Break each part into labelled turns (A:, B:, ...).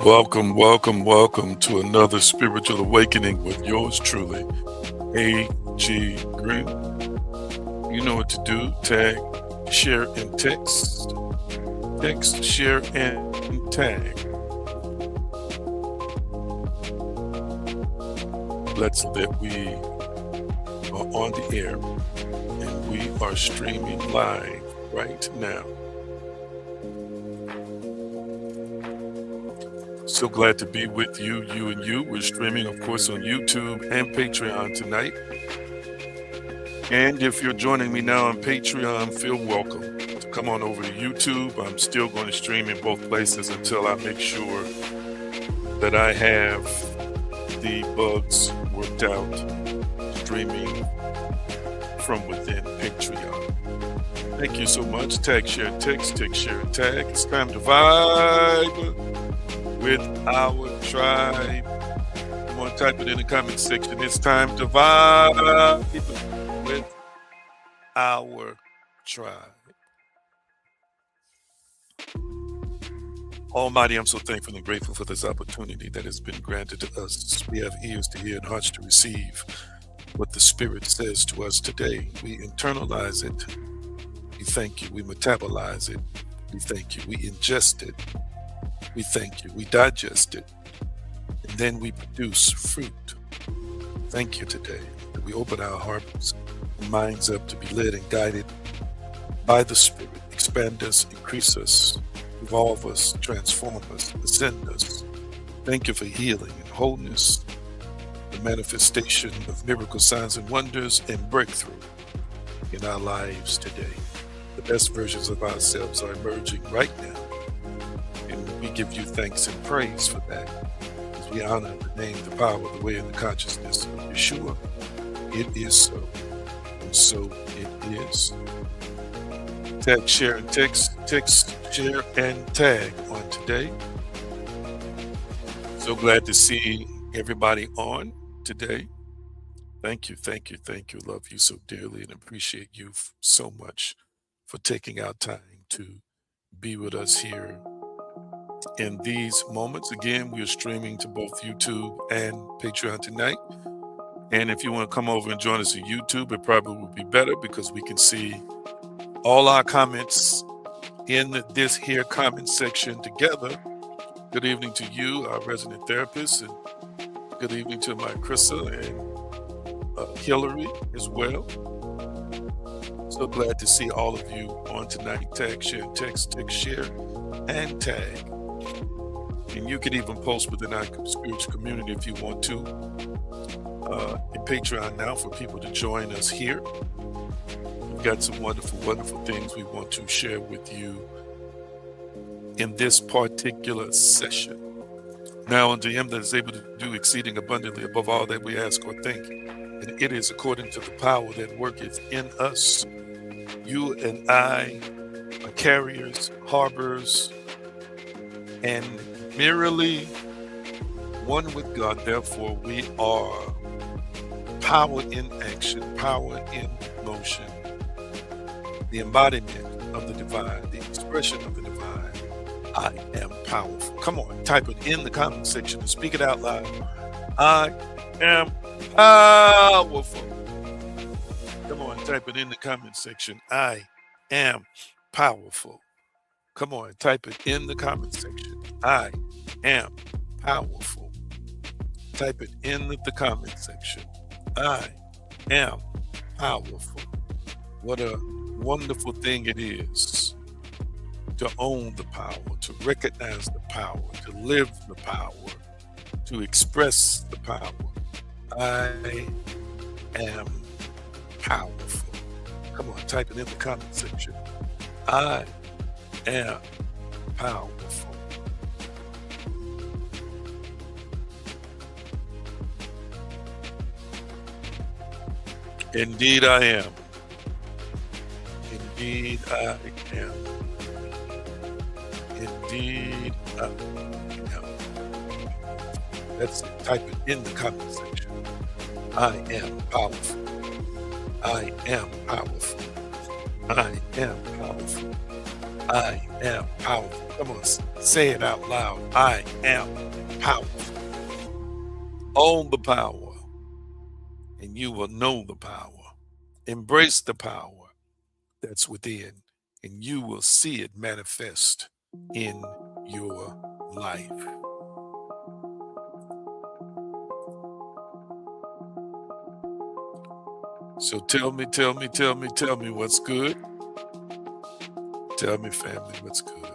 A: Welcome to another spiritual awakening with yours truly, A.G. Green. You know what to do. Tag, share, and text. Text, share, and tag. Let's that we are on the air and we are streaming live right now. So glad to be with you and you. We're streaming, of course, on YouTube and Patreon tonight. And if you're joining me now on Patreon, feel welcome to come on over to YouTube. I'm still going to stream in both places until I make sure that I have the bugs worked out streaming from within Patreon. Thank you so much. Tag, share, text, share, and tag. It's time to vibe with our tribe. Come on, type it in the comment section. It's time to vibe with our tribe. Almighty, I'm so thankful and grateful for this opportunity that has been granted to us. We have ears to hear and hearts to receive what the Spirit says to us today. We internalize it. We thank you. We metabolize it. We thank you. We ingest it. We thank you. We digest it. And then we produce fruit. Thank you today that we open our hearts and minds up to be led and guided by the Spirit. Expand us, increase us, evolve us, transform us, ascend us. Thank you for healing and wholeness, the manifestation of miracle signs and wonders and breakthrough in our lives today. The best versions of ourselves are emerging right now. And we give you thanks and praise for that. As we honor the name, the power, the way, and the consciousness of Yeshua, it is so. And so it is. Tag, share, and text, share, and tag on today. So glad to see everybody on today. Thank you. Love you so dearly and appreciate you so much for taking our time to be with us here in these moments. Again, we are streaming to both YouTube and Patreon tonight. And if you want to come over and join us on YouTube, it probably would be better because we can see all our comments in this here comment section together. Good evening to you, our resident therapist, and good evening to my Krissa and Hillary as well. So glad to see all of you on tonight. Tag, share, text, share, and tag. And you can even post within our spiritual community if you want to. In Patreon now for people to join us here. We've got some wonderful things we want to share with you in this particular session. Now unto him that is able to do exceeding abundantly above all that we ask or think, and it is according to the power that worketh in us. You and I are carriers, harbors, and merely one with God. Therefore, we are power in action, power in motion, the embodiment of the divine, the expression of the divine. I am powerful. Come on, type it in the comment section and speak it out loud. I am powerful. Come on, type it in the comment section. I am powerful. Come on, type it in the comment section. I am powerful. Type it in the comment section. I am powerful. What a wonderful thing it is to own the power, to recognize the power, to live the power, to express the power. I am powerful. Come on, type it in the comment section. I am powerful. Indeed I am. Indeed I am. Indeed I am. That's it. Type it in the comment section. I am powerful. I am powerful. I am powerful. I am powerful. Come on, say it out loud. I am powerful. Own the power, and you will know the power. Embrace the power that's within, and you will see it manifest in your life. So tell me what's good. Tell me, family, what's good.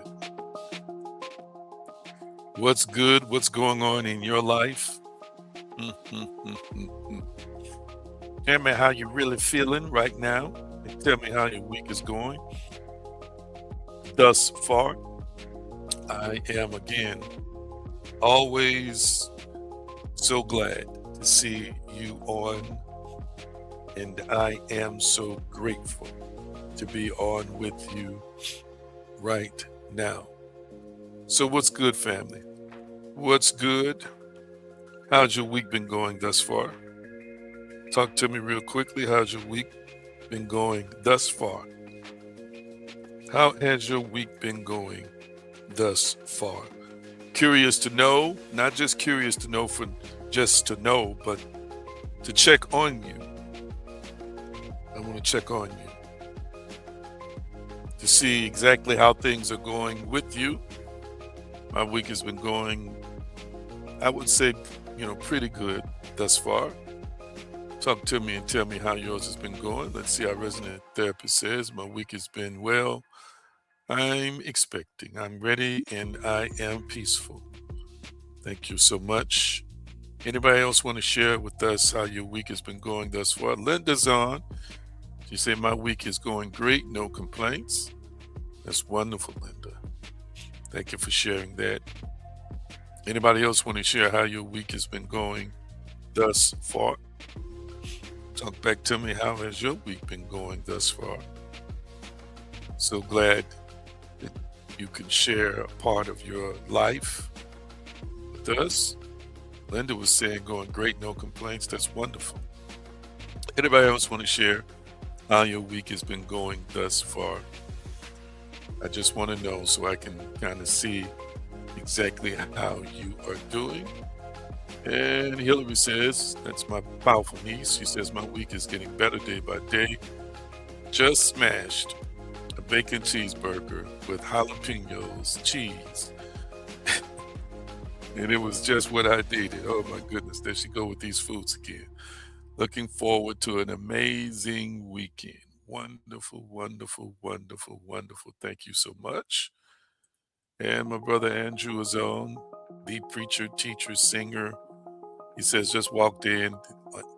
A: What's good? What's going on in your life? Mm, mm, mm, mm, mm. Tell me how you're really feeling right now, and tell me how your week is going thus far. I am again always so glad to see you on, and I am so grateful to be on with you right now. So, what's good, family? What's good? How's your week been going thus far? Talk to me real quickly. How's your week been going thus far? How has your week been going thus far? Curious to know, not just curious to know for just to know, but to check on you. I want to check on you to see exactly how things are going with you. My week has been going, I would say, pretty good thus far. Talk to me and tell me how yours has been going. Let's see how Resonant Therapist says. My week has been well. I'm expecting, I'm ready, and I am peaceful. Thank you so much. Anybody else want to share with us how your week has been going thus far? Linda's on. She said, my week is going great, no complaints. That's wonderful, Linda. Thank you for sharing that. Anybody else want to share how your week has been going thus far? Talk back to me. How has your week been going thus far? So glad that you can share a part of your life with us. Linda was saying going great, no complaints. That's wonderful. Anybody else want to share how your week has been going thus far? I just want to know so I can kind of see exactly how you are doing. And Hillary says, that's my powerful niece. She says, my week is getting better day by day. Just smashed a bacon cheeseburger with jalapenos, cheese. And it was just what I needed. Oh my goodness, there she go with these foods again. Looking forward to an amazing weekend. Wonderful, wonderful, wonderful, wonderful. Thank you so much. And my brother Andrew is on, the preacher, teacher, singer. He says, just walked in.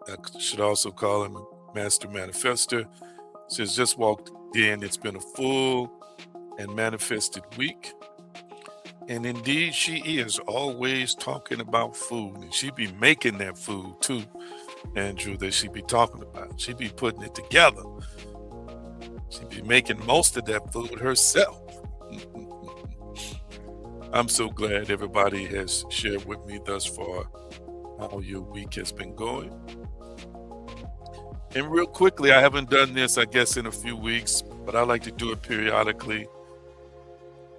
A: I should also call him a master manifester. Says, just walked in. It's been a full and manifested week. And indeed, she is always talking about food. And she be making that food too, Andrew, that she be talking about. She be putting it together. She be making most of that food herself. I'm so glad everybody has shared with me thus far how your week has been going. And real quickly, I haven't done this, I guess, in a few weeks, but I like to do it periodically.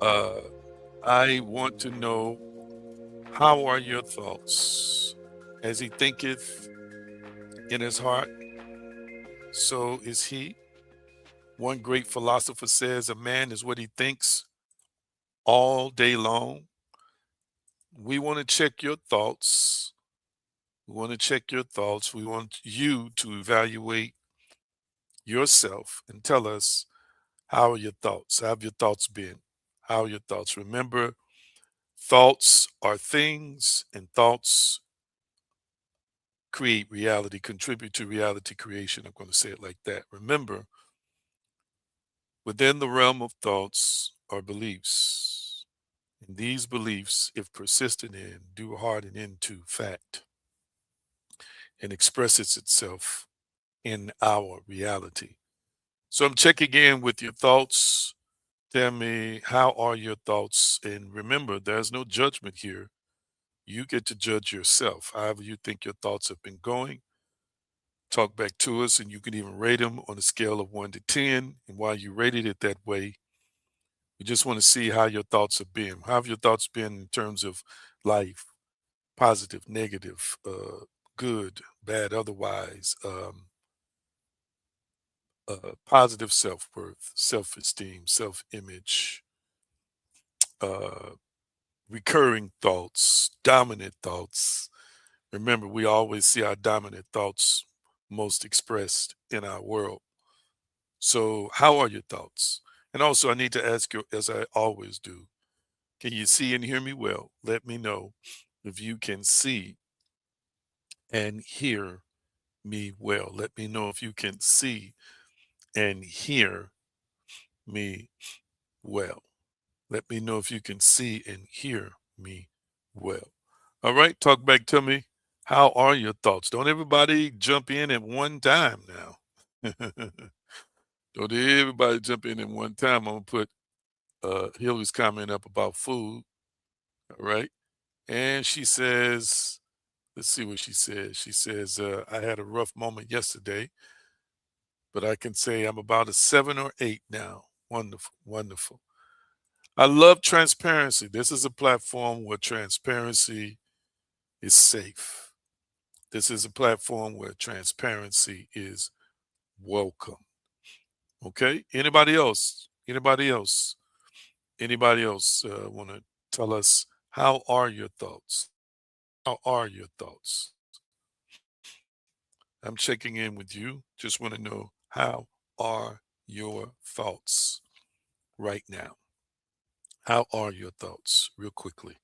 A: I want to know, how are your thoughts? As he thinketh in his heart, so is he. One great philosopher says, a man is what he thinks all day long. We want to check your thoughts. We want to check your thoughts. We want you to evaluate yourself and tell us, how are your thoughts? How have your thoughts been? How are your thoughts? Remember, thoughts are things, and thoughts create reality, contribute to reality creation. I'm going to say it like that. Remember, within the realm of thoughts are beliefs. And these beliefs, if persistent in, do harden into fact and expresses itself in our reality. So I'm checking in with your thoughts. Tell me, how are your thoughts? And remember, there's no judgment here. You get to judge yourself. However you think your thoughts have been going, talk back to us, and you can even rate them on a scale of 1 to 10. And while you rated it that way, We just want to see how your thoughts have been. How have your thoughts been in terms of life? Positive, negative, good, bad, otherwise. Positive self-worth, self-esteem, self-image, uh, recurring thoughts, dominant thoughts. Remember, we always see our dominant thoughts most expressed in our world. So, how are your thoughts? And also, I need to ask you, as I always do, can you see and hear me well? Let me know if you can see and hear me well. Let me know if you can see and hear me well. Let me know if you can see and hear me well. All right, talk back to me. How are your thoughts? Don't everybody jump in at one time now. Don't everybody jump in at one time. I'm gonna put Hillary's comment up about food. All right. And she says, let's see what she says. She says, I had a rough moment yesterday, but I can say I'm about a 7 or 8 now. Wonderful, wonderful. I love transparency. This is a platform where transparency is safe. This is a platform where transparency is welcome. Okay. Anybody else? Anybody else? Anybody else want to tell us, how are your thoughts? How are your thoughts? I'm checking in with you. Just want to know, how are your thoughts right now? How are your thoughts, real quickly?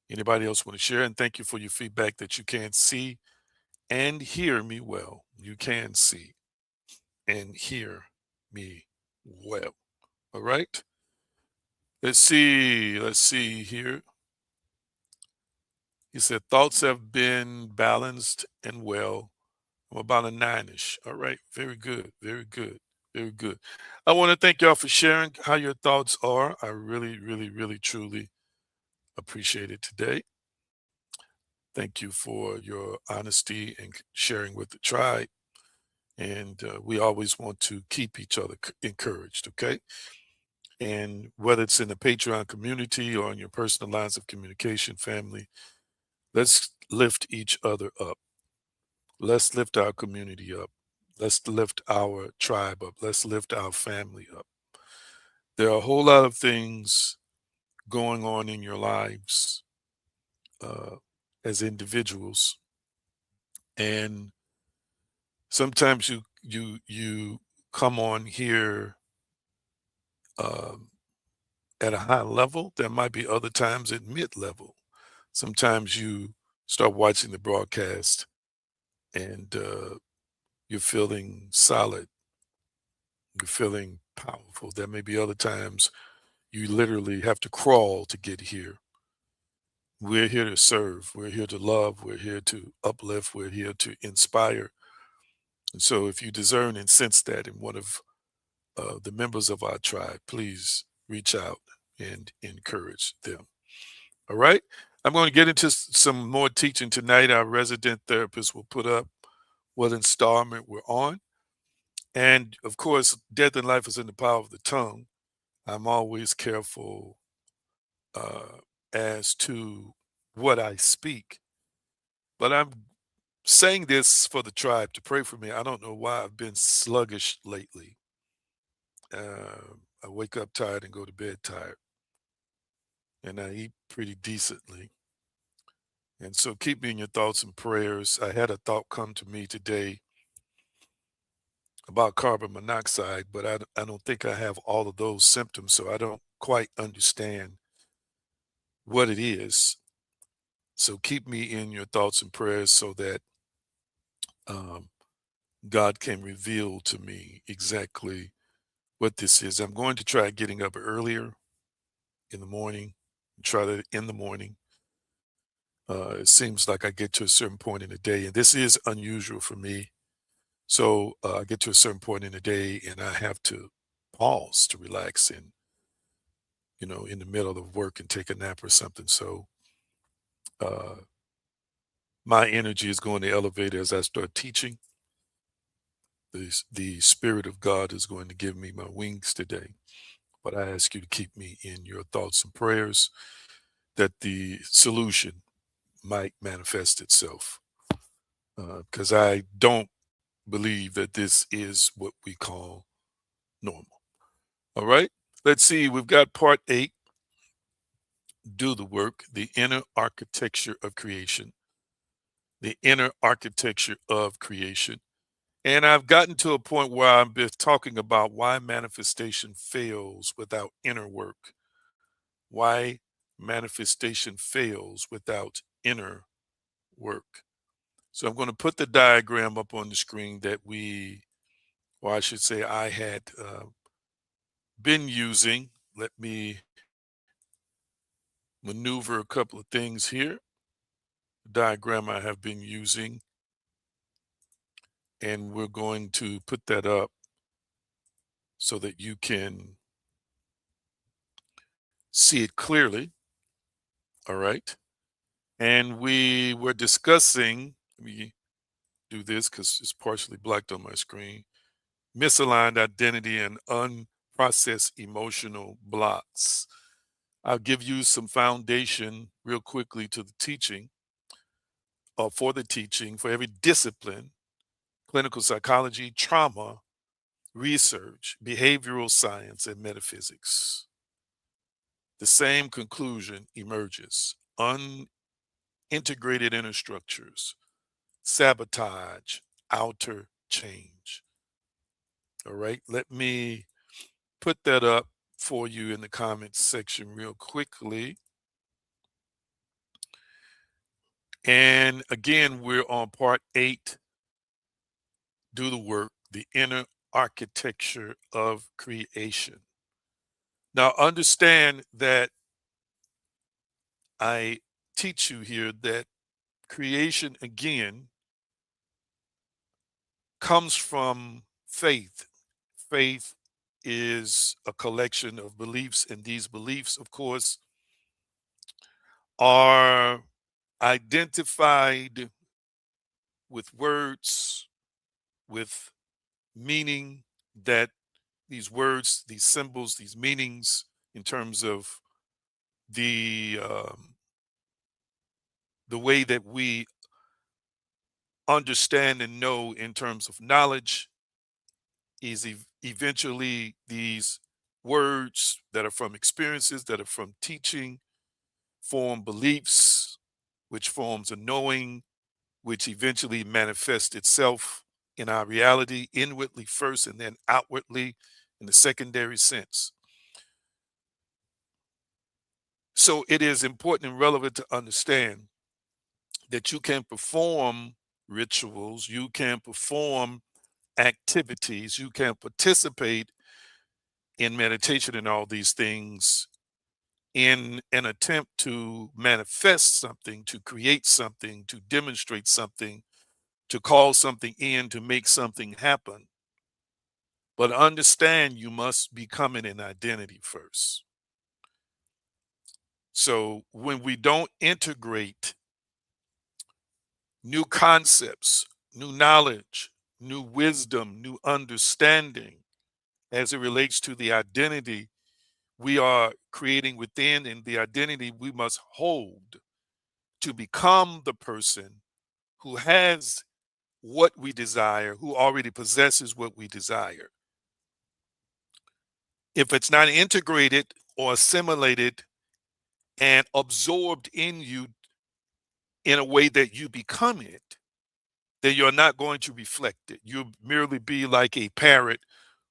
A: Anybody else want to share? And thank you for your feedback that you can see and hear me well. You can see and hear me well. All right. Let's see. Let's see here. He said, thoughts have been balanced and well. I'm about a 9-ish. All right. Very good. Very good. Very good. I want to thank y'all for sharing how your thoughts are. I really, really, really, truly appreciate it today. Thank you for your honesty and sharing with the tribe. And we always want to keep each other encouraged. Okay. And whether it's in the Patreon community or in your personal lines of communication, family, let's lift each other up. Let's lift our community up. Let's lift our tribe up. Let's lift our family up. There are a whole lot of things going on in your lives uh, as individuals, and sometimes you come on here um, at a high level. There might be other times at mid level. Sometimes you start watching the broadcast and you're feeling solid. You're feeling powerful. There may be other times you literally have to crawl to get here. We're here to serve. We're here to love. We're here to uplift. We're here to inspire. And so, if you discern and sense that in one of the members of our tribe, please reach out and encourage them. All right. I'm going to get into some more teaching tonight. Our resident therapist will put up what installment we're on. And of course, death and life is in the power of the tongue. I'm always careful uh, as to what I speak. But I'm saying this for the tribe to pray for me. I don't know why I've been sluggish lately. I wake up tired and go to bed tired, and I eat pretty decently. And so keep me in your thoughts and prayers. I had a thought come to me today about carbon monoxide, but I don't think I have all of those symptoms, so I don't quite understand what it is. So keep me in your thoughts and prayers so that um, God can reveal to me exactly what this is. I'm going to try getting up earlier in the morning, try that in the morning. It seems like I get to a certain point in the day, and this is unusual for me. So I get to a certain point in the day and I have to pause to relax and, in the middle of work and take a nap or something. So uh, my energy is going to elevate as I start teaching. The Spirit of God is going to give me my wings today. but I ask you to keep me in your thoughts and prayers that the solution might manifest itself. Because I don't believe that this is what we call normal. All right. Let's see. We've got part 8, do the work, the inner architecture of creation, the inner architecture of creation. And I've gotten to a point where I've been talking about why manifestation fails without inner work, why manifestation fails without inner work. So I'm going to put the diagram up on the screen that or I should say, I had been using. Let me maneuver a couple of things here. Diagram I have been using, and we're going to put that up so that you can see it clearly. All right. And we were discussing, let me do this because it's partially blacked on my screen, misaligned identity and unprocessed emotional blocks. I'll give you some foundation real quickly to the teaching, or for the teaching, for every discipline: clinical psychology, trauma, research, behavioral science, and metaphysics. The same conclusion emerges: unintegrated inner structures sabotage outer change. All right, let me put that up for you in the comments section real quickly. And again, we're on part 8, do the work, the inner architecture of creation. Now, understand that I teach you here that creation, again, comes from faith. Faith is a collection of beliefs, and these beliefs, of course, are identified with words, with meaning, that these words, these symbols, these meanings, in terms of the the way that we understand and know in terms of knowledge, is eventually these words that are from experiences, that are from teaching, form beliefs, which forms a knowing, which eventually manifests itself in our reality inwardly first and then outwardly in the secondary sense. So it is important and relevant to understand that you can perform rituals, you can perform activities, you can participate in meditation and all these things in an attempt to manifest something, to create something, to demonstrate something, to call something in, to make something happen. But understand you must become in an identity first. So when we don't integrate new concepts, new knowledge, new wisdom, new understanding as it relates to the identity we are creating within, and the identity we must hold to become the person who has what we desire, who already possesses what we desire. If it's not integrated or assimilated and absorbed in you in a way that you become it, then you're not going to reflect it. You'll merely be like a parrot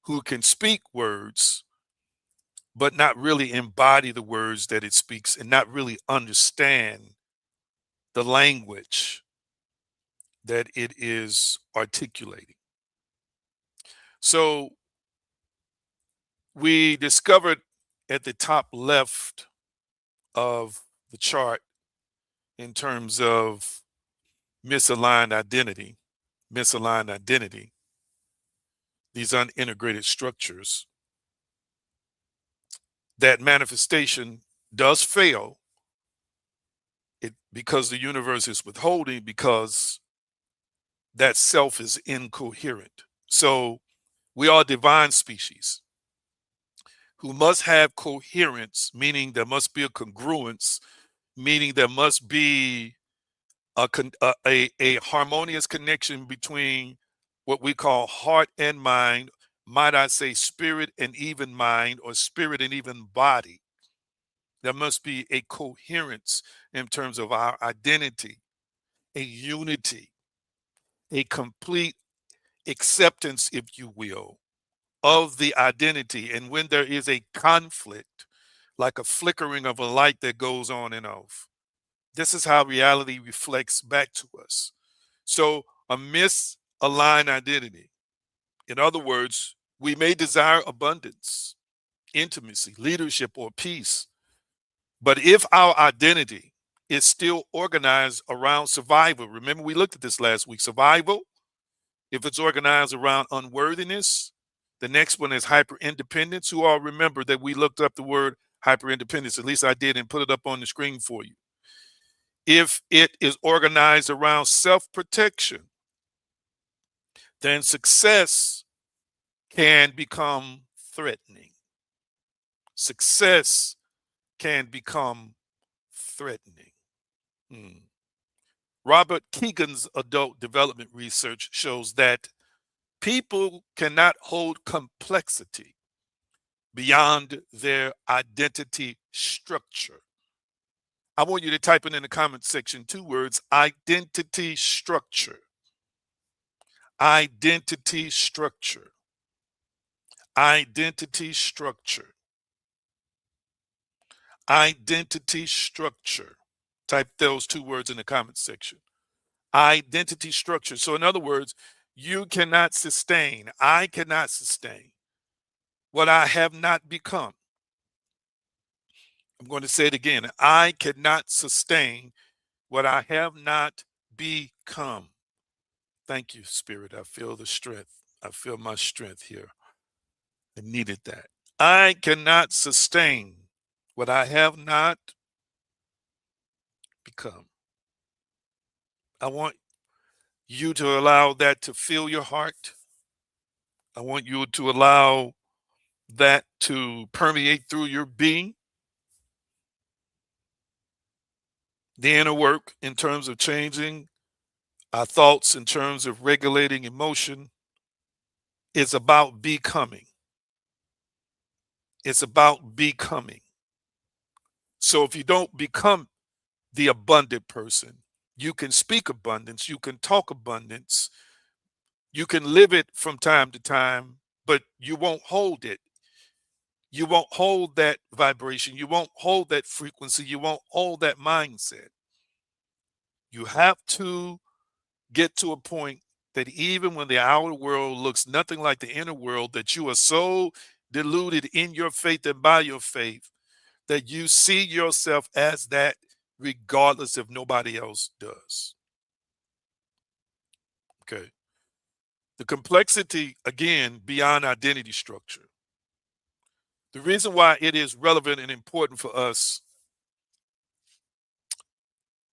A: who can speak words, but not really embody the words that it speaks and not really understand the language that it is articulating. So we discovered at the top left of the chart, in terms of misaligned identity, misaligned identity, these unintegrated structures, that manifestation does fail because the universe is withholding, because that self is incoherent. So we are divine species who must have coherence, meaning there must be a congruence, meaning there must be a harmonious connection between what we call heart and mind, might I say spirit and even mind, or spirit and even body. There must be a coherence in terms of our identity, a unity, a complete acceptance, if you will, of the identity. And when there is a conflict, like a flickering of a light that goes on and off, this is how reality reflects back to us. So, a misaligned identity. In other words, we may desire abundance, intimacy, leadership, or peace. But if our identity is still organized around survival, remember we looked at this last week, survival, if it's organized around unworthiness, the next one is hyper independence. Who all remember that we looked up the word hyper independence? At least I did, and put it up on the screen for you. If it is organized around self protection, then success can become threatening. Success can become threatening. Hmm. Robert Keegan's adult development research shows that people cannot hold complexity beyond their identity structure. I want you to type in the comment section 2 words: identity structure. Identity structure. Identity structure. Identity structure. Type those 2 words in the comment section. Identity structure. So, in other words, you cannot sustain, I cannot sustain what I have not become. I'm going to say it again. I cannot sustain what I have not become. Thank you, Spirit. I feel the strength. I feel my strength here. I needed that. I cannot sustain what I have not become. I want you to allow that to fill your heart. I want you to allow that to permeate through your being. The inner work in terms of changing our thoughts, in terms of regulating emotion, is about becoming. It's about becoming. So if you don't become the abundant person, you can speak abundance, you can talk abundance, you can live it from time to time, but you won't hold it. You won't hold that vibration. You won't hold that frequency. You won't hold that mindset. You have to get to a point that even when the outer world looks nothing like the inner world, that you are so deluded in your faith and by your faith that you see yourself as that regardless if nobody else does. Okay. The complexity, again, beyond identity structure. The reason why it is relevant and important for us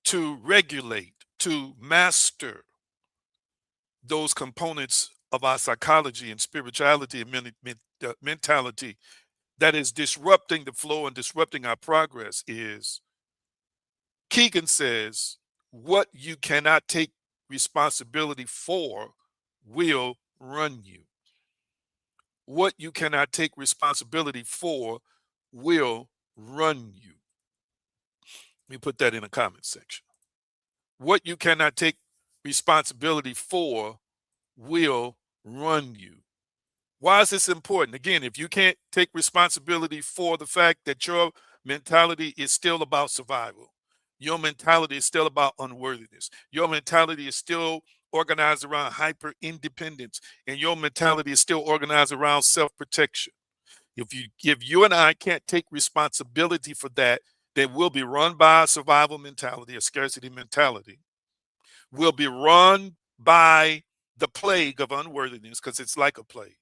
A: to regulate, to master those components of our psychology and spirituality and mentality that is disrupting the flow and disrupting our progress is, Keegan says, what you cannot take responsibility for will run you. What you cannot take responsibility for will run you. Let me put that in the comment section. What you cannot take responsibility for will run you. Why is this important? Again, if you can't take responsibility for the fact that your mentality is still about survival, your mentality is still about unworthiness, your mentality is still organized around hyper independence, and your mentality is still organized around self protection. If you and I can't take responsibility for that, then we'll be run by a survival mentality, a scarcity mentality. We'll be run by the plague of unworthiness, because it's like a plague.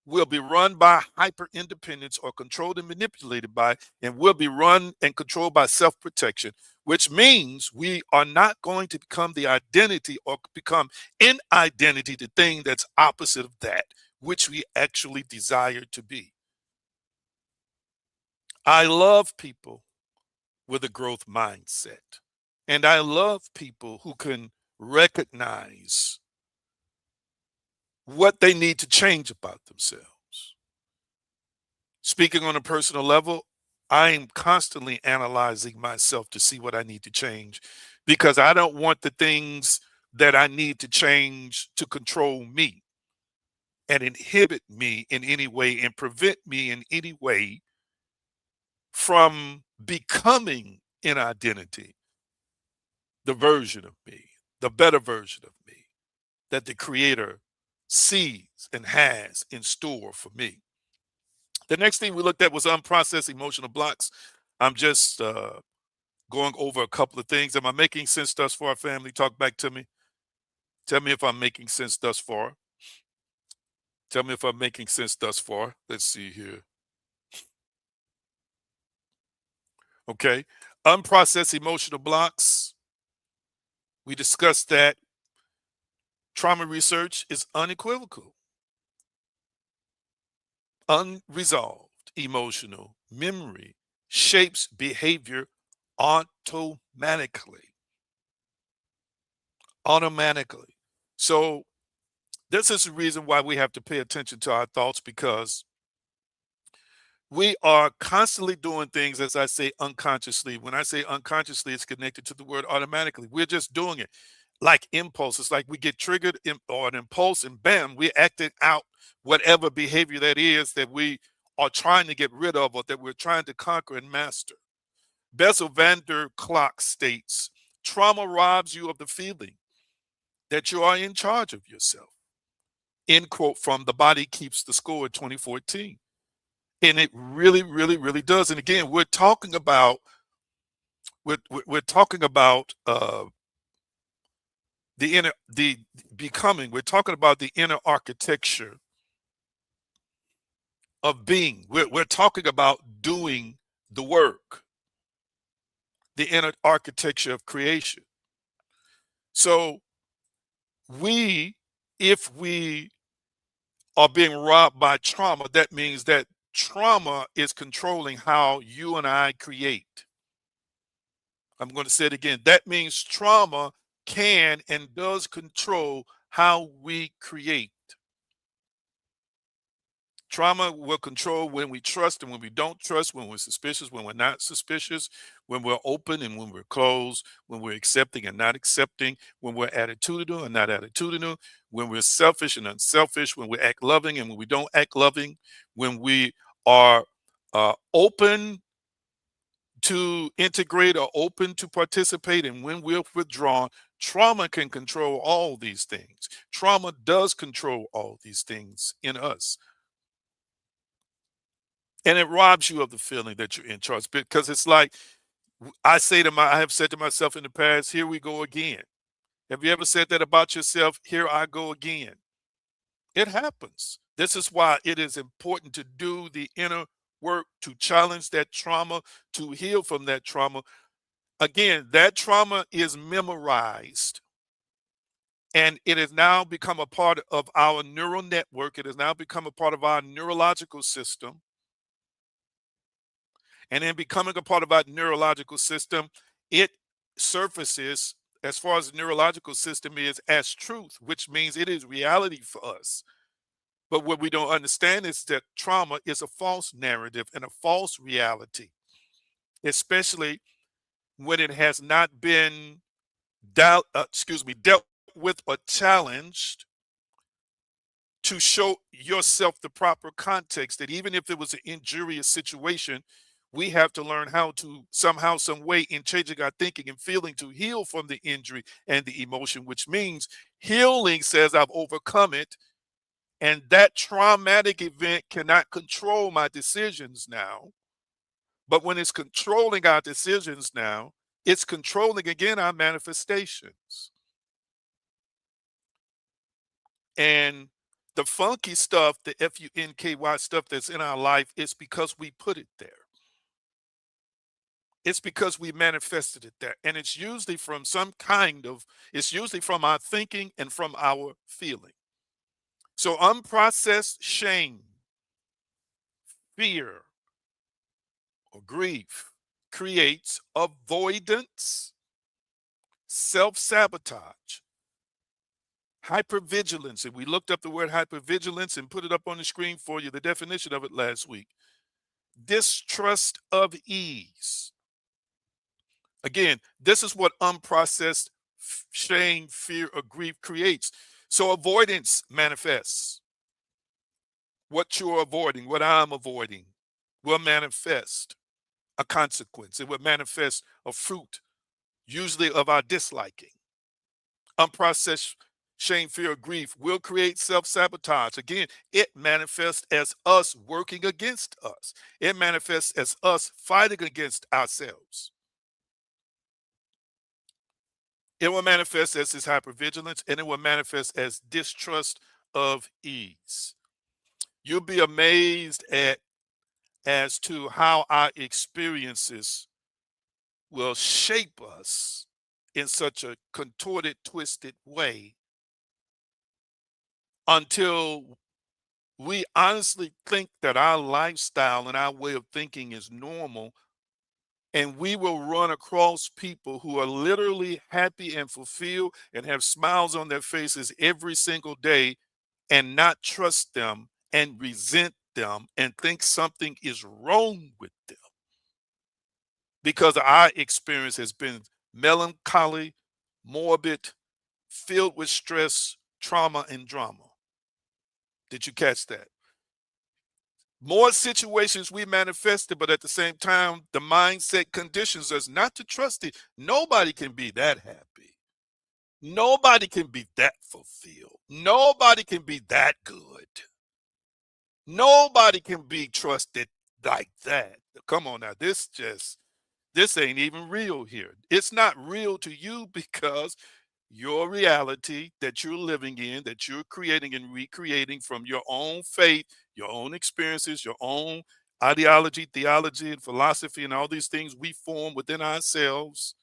A: Will be run by hyper independence, or controlled and manipulated by, and will be run and controlled by self protection, which means we are not going to become the identity or become in identity the thing that's opposite of that which we actually desire to be. I love people with a growth mindset. And I love people who can recognize what they need to change about themselves. Speaking on a personal level, I am constantly analyzing myself to see what I need to change because I don't want the things that I need to change to control me and inhibit me in any way and prevent me in any way from becoming an identity, the version of me, the better version of me that the Creator sees and has in store for me. The next thing we looked at was unprocessed emotional blocks. I'm just going over a couple of things. Am I making sense thus far, family? Talk back to me. Tell me if I'm making sense thus far. Tell me if I'm making sense thus far. Let's see here. Okay. Unprocessed emotional blocks. We discussed that trauma research is unequivocal. Unresolved emotional memory shapes behavior automatically. Automatically. So, this is the reason why we have to pay attention to our thoughts because we are constantly doing things, as I say, unconsciously. When I say unconsciously, it's connected to the word automatically. We're just doing it like impulse. It's like we get triggered or an impulse, and bam, we're acting out whatever behavior that is that we are trying to get rid of or that we're trying to conquer and master. Bessel van der Kolk states trauma robs you of the feeling that you are in charge of yourself. End quote from The Body Keeps the Score 2014. And it really, really, really does. And again, we're talking about the inner the becoming. We're talking about the inner architecture of being. We're talking about doing the work, the inner architecture of creation. So we, if we are being robbed by trauma, that means that trauma is controlling how you and I create. I'm going to say it again. That means trauma can and does control how we create. Trauma will control when we trust and when we don't trust, when we're suspicious, when we're not suspicious, when we're open and when we're closed, when we're accepting and not accepting, when we're attitudinal and not attitudinal, when we're selfish and unselfish, when we act loving and when we don't act loving, when we are open to integrate or open to participate, and when we're withdrawn. Trauma can control all these things. Trauma does control all these things in us. And it robs you of the feeling that you're in charge because it's like I have said to myself in the past, here we go again. Have you ever said that about yourself? Here I go again. It happens. This is why it is important to do the inner work to challenge that trauma, to heal from that trauma. Again, that trauma is memorized and it has now become a part of our neural network. It has now become a part of our neurological system. And in becoming a part of our neurological system, it surfaces as far as the neurological system is as truth, which means it is reality for us. But what we don't understand is that trauma is a false narrative and a false reality, especially when it has not been dealt with or challenged to show yourself the proper context that even if it was an injurious situation, we have to learn how to somehow, some way, in changing our thinking and feeling to heal from the injury and the emotion, which means healing says I've overcome it. And that traumatic event cannot control my decisions now. But when it's controlling our decisions now, it's controlling again our manifestations. And the funky stuff, the funky stuff that's in our life, it's because we put it there. It's because we manifested it there. And it's usually from our thinking and from our feeling. So unprocessed shame, fear, or grief creates avoidance, self-sabotage, hypervigilance. And we looked up the word hypervigilance and put it up on the screen for you, the definition of it last week. Distrust of ease. Again, this is what unprocessed shame, fear, or grief creates. So avoidance manifests. What you're avoiding, what I'm avoiding, will manifest a consequence. It will manifest a fruit, usually of our disliking. Unprocessed shame, fear, or grief will create self-sabotage. Again, it manifests as us working against us. It manifests as us fighting against ourselves. It will manifest as this hypervigilance, and it will manifest as distrust of ease. You'll be amazed as to how our experiences will shape us in such a contorted, twisted way until we honestly think that our lifestyle and our way of thinking is normal, and we will run across people who are literally happy and fulfilled and have smiles on their faces every single day and not trust them and resent them and think something is wrong with them because our experience has been melancholy, morbid, filled with stress, trauma, and drama. Did you catch that? More situations we manifested, but at the same time, the mindset conditions us not to trust it. Nobody can be that happy. Nobody can be that fulfilled. Nobody can be that good. Nobody can be trusted like that. Come on now, this ain't even real here. It's not real to you because your reality that you're living in, that you're creating and recreating from your own faith, your own experiences, your own ideology, theology, and philosophy, and all these things we form within ourselves.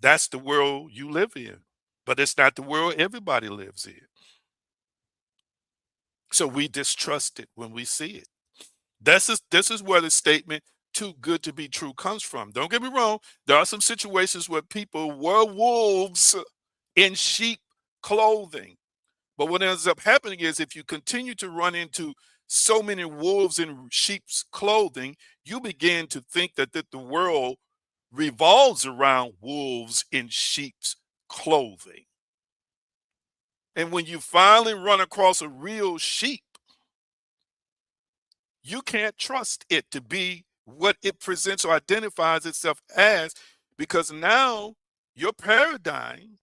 A: That's the world you live in, but it's not the world everybody lives in. So we distrust it when we see it. This is where the statement "too good to be true" comes from. Don't get me wrong. There are some situations where people were wolves in sheep clothing. But what ends up happening is if you continue to run into so many wolves in sheep's clothing, you begin to think that the world revolves around wolves in sheep's clothing. And when you finally run across a real sheep, you can't trust it to be what it presents or identifies itself as, because now your paradigm,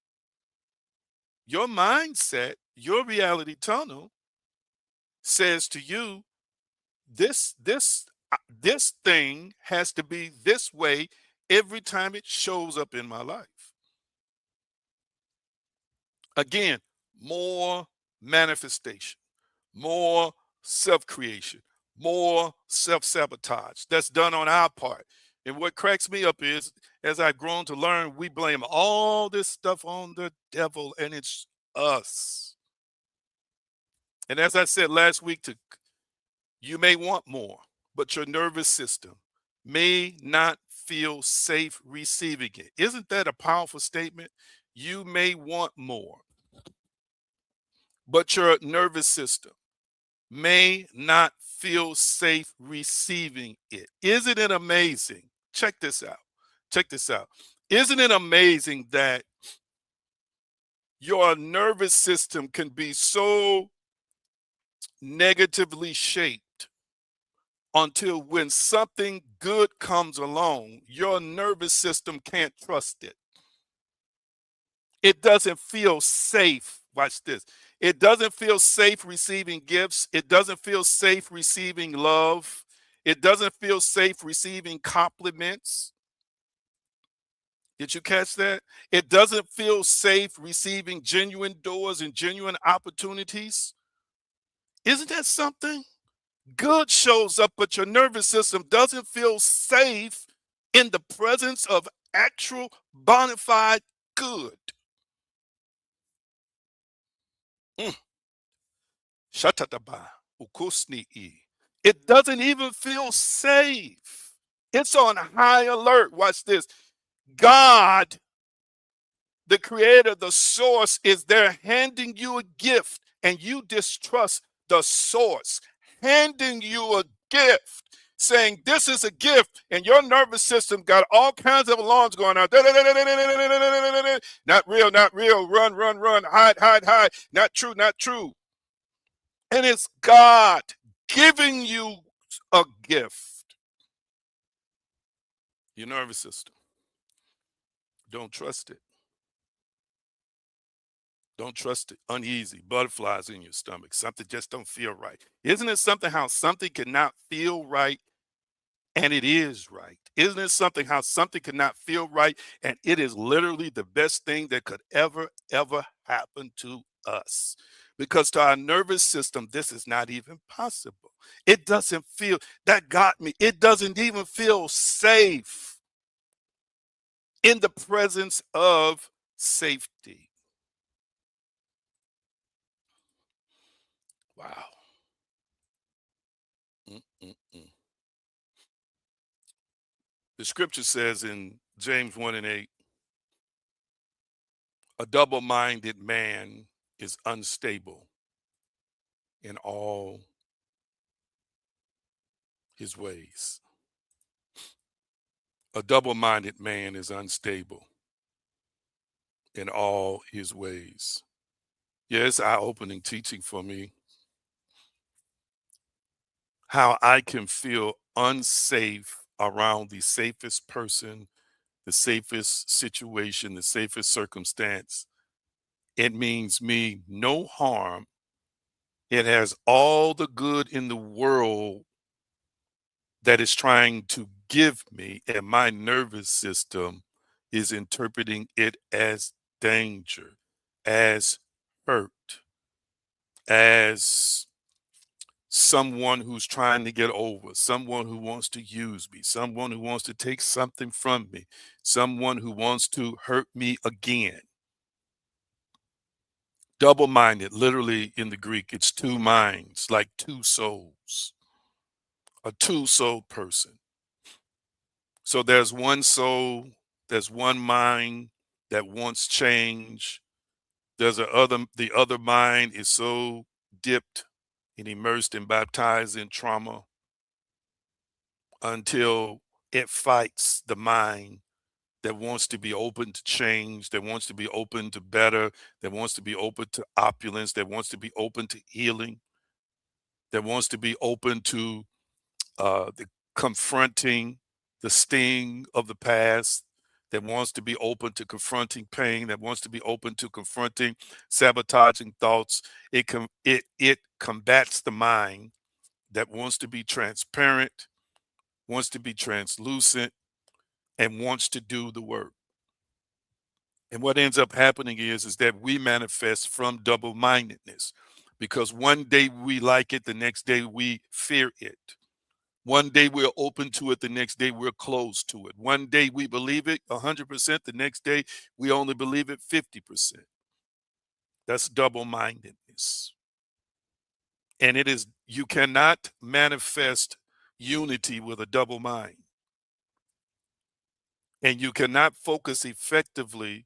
A: your mindset, your reality tunnel says to you, this thing has to be this way every time it shows up in my life. Again, more manifestation, more self-creation, more self-sabotage that's done on our part. And what cracks me up is, as I've grown to learn, we blame all this stuff on the devil, and it's us. And as I said last week, you may want more, but your nervous system may not feel safe receiving it. Isn't that a powerful statement? You may want more, but your nervous system may not feel safe receiving it. Isn't it amazing? Check this out. Check this out. Isn't it amazing that your nervous system can be so negatively shaped until when something good comes along, your nervous system can't trust it. It doesn't feel safe. Watch this. It doesn't feel safe receiving gifts. It doesn't feel safe receiving love. It doesn't feel safe receiving compliments. Did you catch that? It doesn't feel safe receiving genuine doors and genuine opportunities. Isn't that something? Good shows up, but your nervous system doesn't feel safe in the presence of actual bona fide good. Mm. Shatataba, ukusni'i. It doesn't even feel safe. It's on high alert. Watch this. God, the creator, the source, is there handing you a gift, and you distrust the source handing you a gift, saying this is a gift, and your nervous system got all kinds of alarms going out. Not real, not real. Run, run, run. Hide, hide, hide. Not true, not true. And it's God giving you a gift. Your nervous system. Don't trust it. Don't trust it. Uneasy, butterflies in your stomach. Something just don't feel right. Isn't it something how something cannot feel right and it is right? Isn't it something how something cannot feel right and it is literally the best thing that could ever happen to us? Because to our nervous system, this is not even possible. It doesn't feel, that got me. It doesn't even feel safe in the presence of safety. Wow. Mm-mm-mm. The scripture says in James 1 and 8, a double minded man is unstable in all his ways. A double minded man is unstable in all his ways. Yeah, it's eye opening teaching for me how I can feel unsafe around the safest person, the safest situation, the safest circumstance. It means me no harm. It has all the good in the world that is trying to give me, and my nervous system is interpreting it as danger, as hurt, as someone who's trying to get over, someone who wants to use me, someone who wants to take something from me, someone who wants to hurt me again. Double minded, literally in the Greek, it's two minds, like two souls, a two soul person. So there's one soul, there's one mind that wants change. The other mind is so dipped and immersed and baptized in trauma until it fights the mind that wants to be open to change, that wants to be open to better, that wants to be open to opulence, that wants to be open to healing, that wants to be open to the confronting the sting of the past, that wants to be open to confronting pain, that wants to be open to confronting sabotaging thoughts. It combats the mind that wants to be transparent, wants to be translucent, and wants to do the work. And what ends up happening is that we manifest from double-mindedness, because one day we like it, the next day we fear it. One day we're open to it, the next day we're closed to it. One day we believe it 100%, the next day we only believe it 50%. That's double mindedness. And it is, you cannot manifest unity with a double mind. And you cannot focus effectively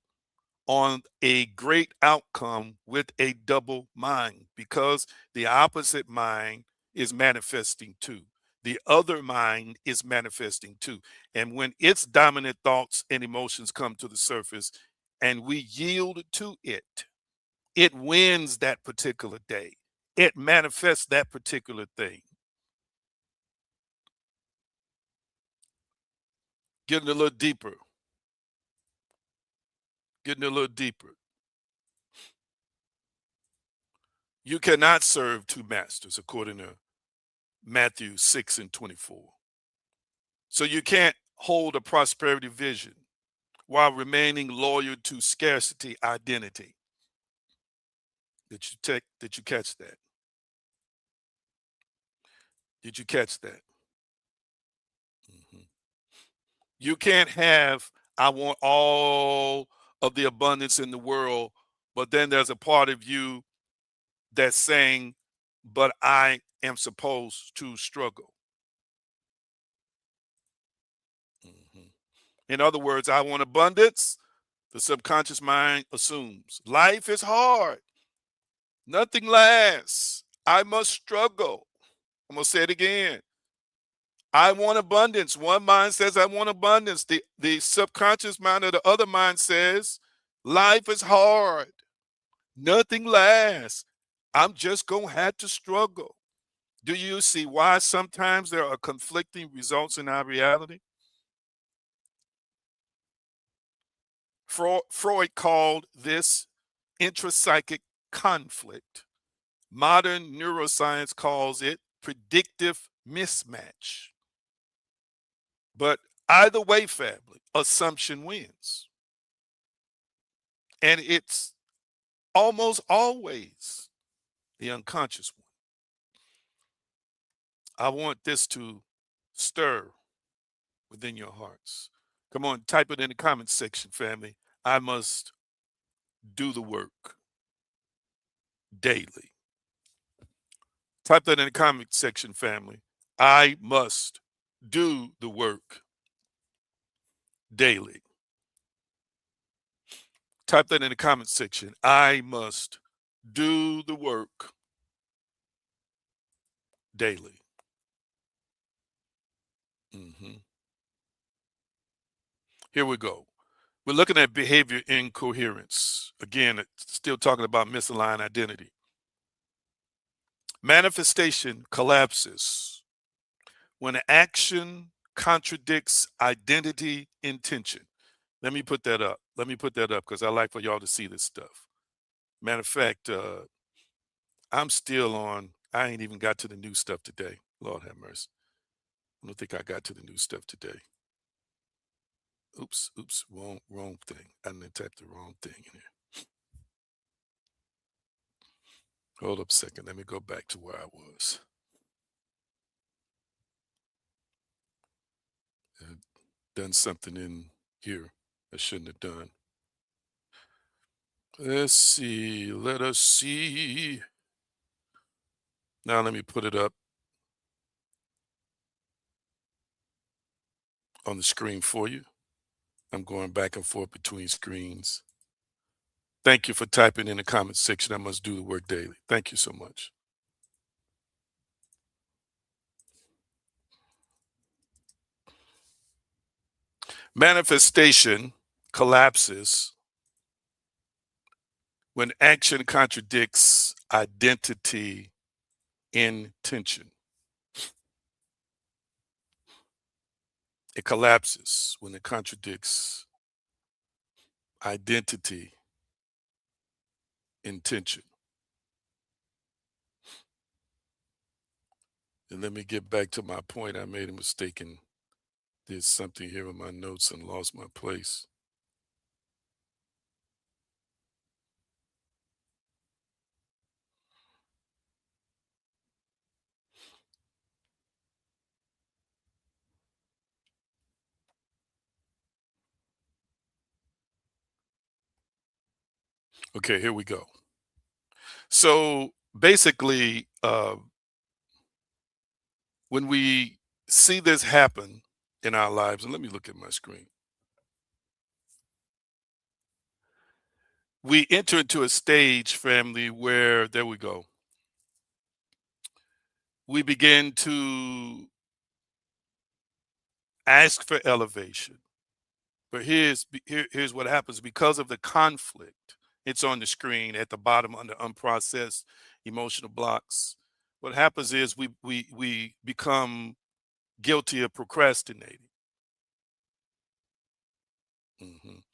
A: on a great outcome with a double mind, because the opposite mind is manifesting too. The other mind is manifesting too. And when its dominant thoughts and emotions come to the surface and we yield to it, it wins that particular day. It manifests that particular thing. Getting a little deeper, getting a little deeper. You cannot serve two masters, according to Matthew 6 and 24. So you can't hold a prosperity vision while remaining loyal to scarcity identity. Did you catch that? Did you catch that? Mhm. You can't have, I want all of the abundance in the world, but then there's a part of you that's saying, but I am supposed to struggle. In other words, I want abundance. The subconscious mind assumes life is hard. Nothing lasts. I must struggle. I'm going to say it again. I want abundance. One mind says, I want abundance. The subconscious mind of the other mind says, life is hard. Nothing lasts. I'm just going to have to struggle. Do you see why sometimes there are conflicting results in our reality? Freud called this intrapsychic conflict. Modern neuroscience calls it predictive mismatch. But either way, family, assumption wins. And it's almost always the unconscious one. I want this to stir within your hearts. Come on, type it in the comment section, family. I must do the work daily. Type that in the comment section, family. I must do the work daily. Type that in the comment section. I must do the work daily. Mhm. Here we go. We're looking at behavior incoherence. Again, it's still talking about misaligned identity. Manifestation collapses when action contradicts identity intention. Let me put that up. Let me put that up because I like for y'all to see this stuff. Matter of fact, I'm still on. I ain't even got to the new stuff today. Lord have mercy. I don't think I got to the new stuff today. Oops, wrong thing. I didn't type the wrong thing in here. Hold up a second. Let me go back to where I was. I've done something in here I shouldn't have done. Let's see. Let us see. Now let me put it up on the screen for you. I'm going back and forth between screens. Thank you for typing in the comment section. I must do the work daily. Thank you so much. Manifestation collapses when action contradicts identity intention. It collapses when it contradicts identity intention. And let me get back to my point. I made a mistake and did something here in my notes and lost my place. Okay, here we go. So basically, when we see this happen in our lives, and let me look at my screen, we enter into a stage, family, where there we go. We begin to ask for elevation. But here's what happens because of the conflict. It's on the screen at the bottom under unprocessed emotional blocks. What happens is we become guilty of procrastinating.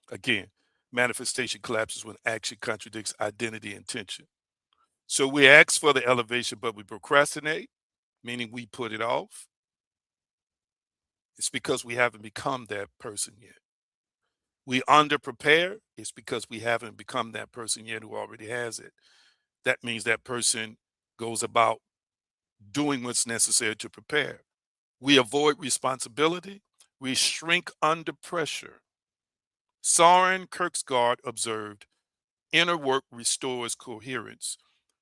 A: Again, manifestation collapses when action contradicts identity intention. So we ask for the elevation, but we procrastinate, meaning we put it off. It's because we haven't become that person yet. We underprepare, it's because we haven't become that person yet who already has it. That means that person goes about doing what's necessary to prepare. We avoid responsibility, we shrink under pressure. Soren Kierkegaard observed, inner work restores coherence,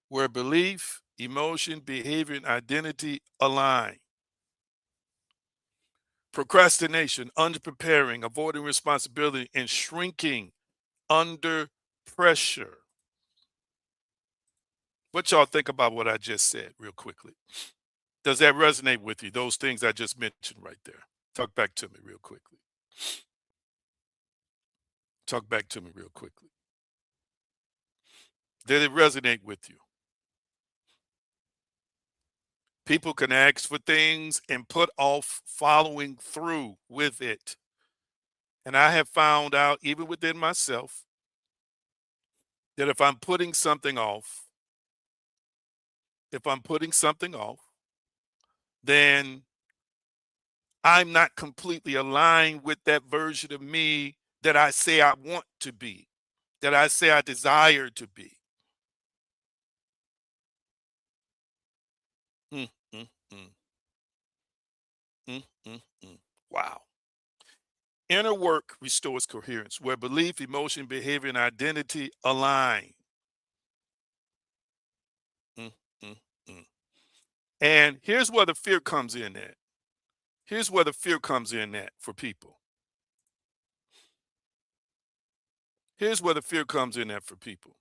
A: where belief, emotion, behavior, and identity align. Procrastination, underpreparing, avoiding responsibility, and shrinking under pressure. What y'all think about what I just said real quickly? Does that resonate with you? Those things I just mentioned right there. Talk back to me real quickly. Talk back to me real quickly. Did it resonate with you? People can ask for things and put off following through with it. And I have found out, even within myself, that if I'm putting something off, then I'm not completely aligned with that version of me that I say I want to be, that I say I desire to be. Mm, mm, mm, mm. Wow. Inner work restores coherence, where belief, emotion, behavior, and identity align. Mm, mm, mm. And here's where the fear comes in at. Here's where the fear comes in at for people. Here's where the fear comes in at for people.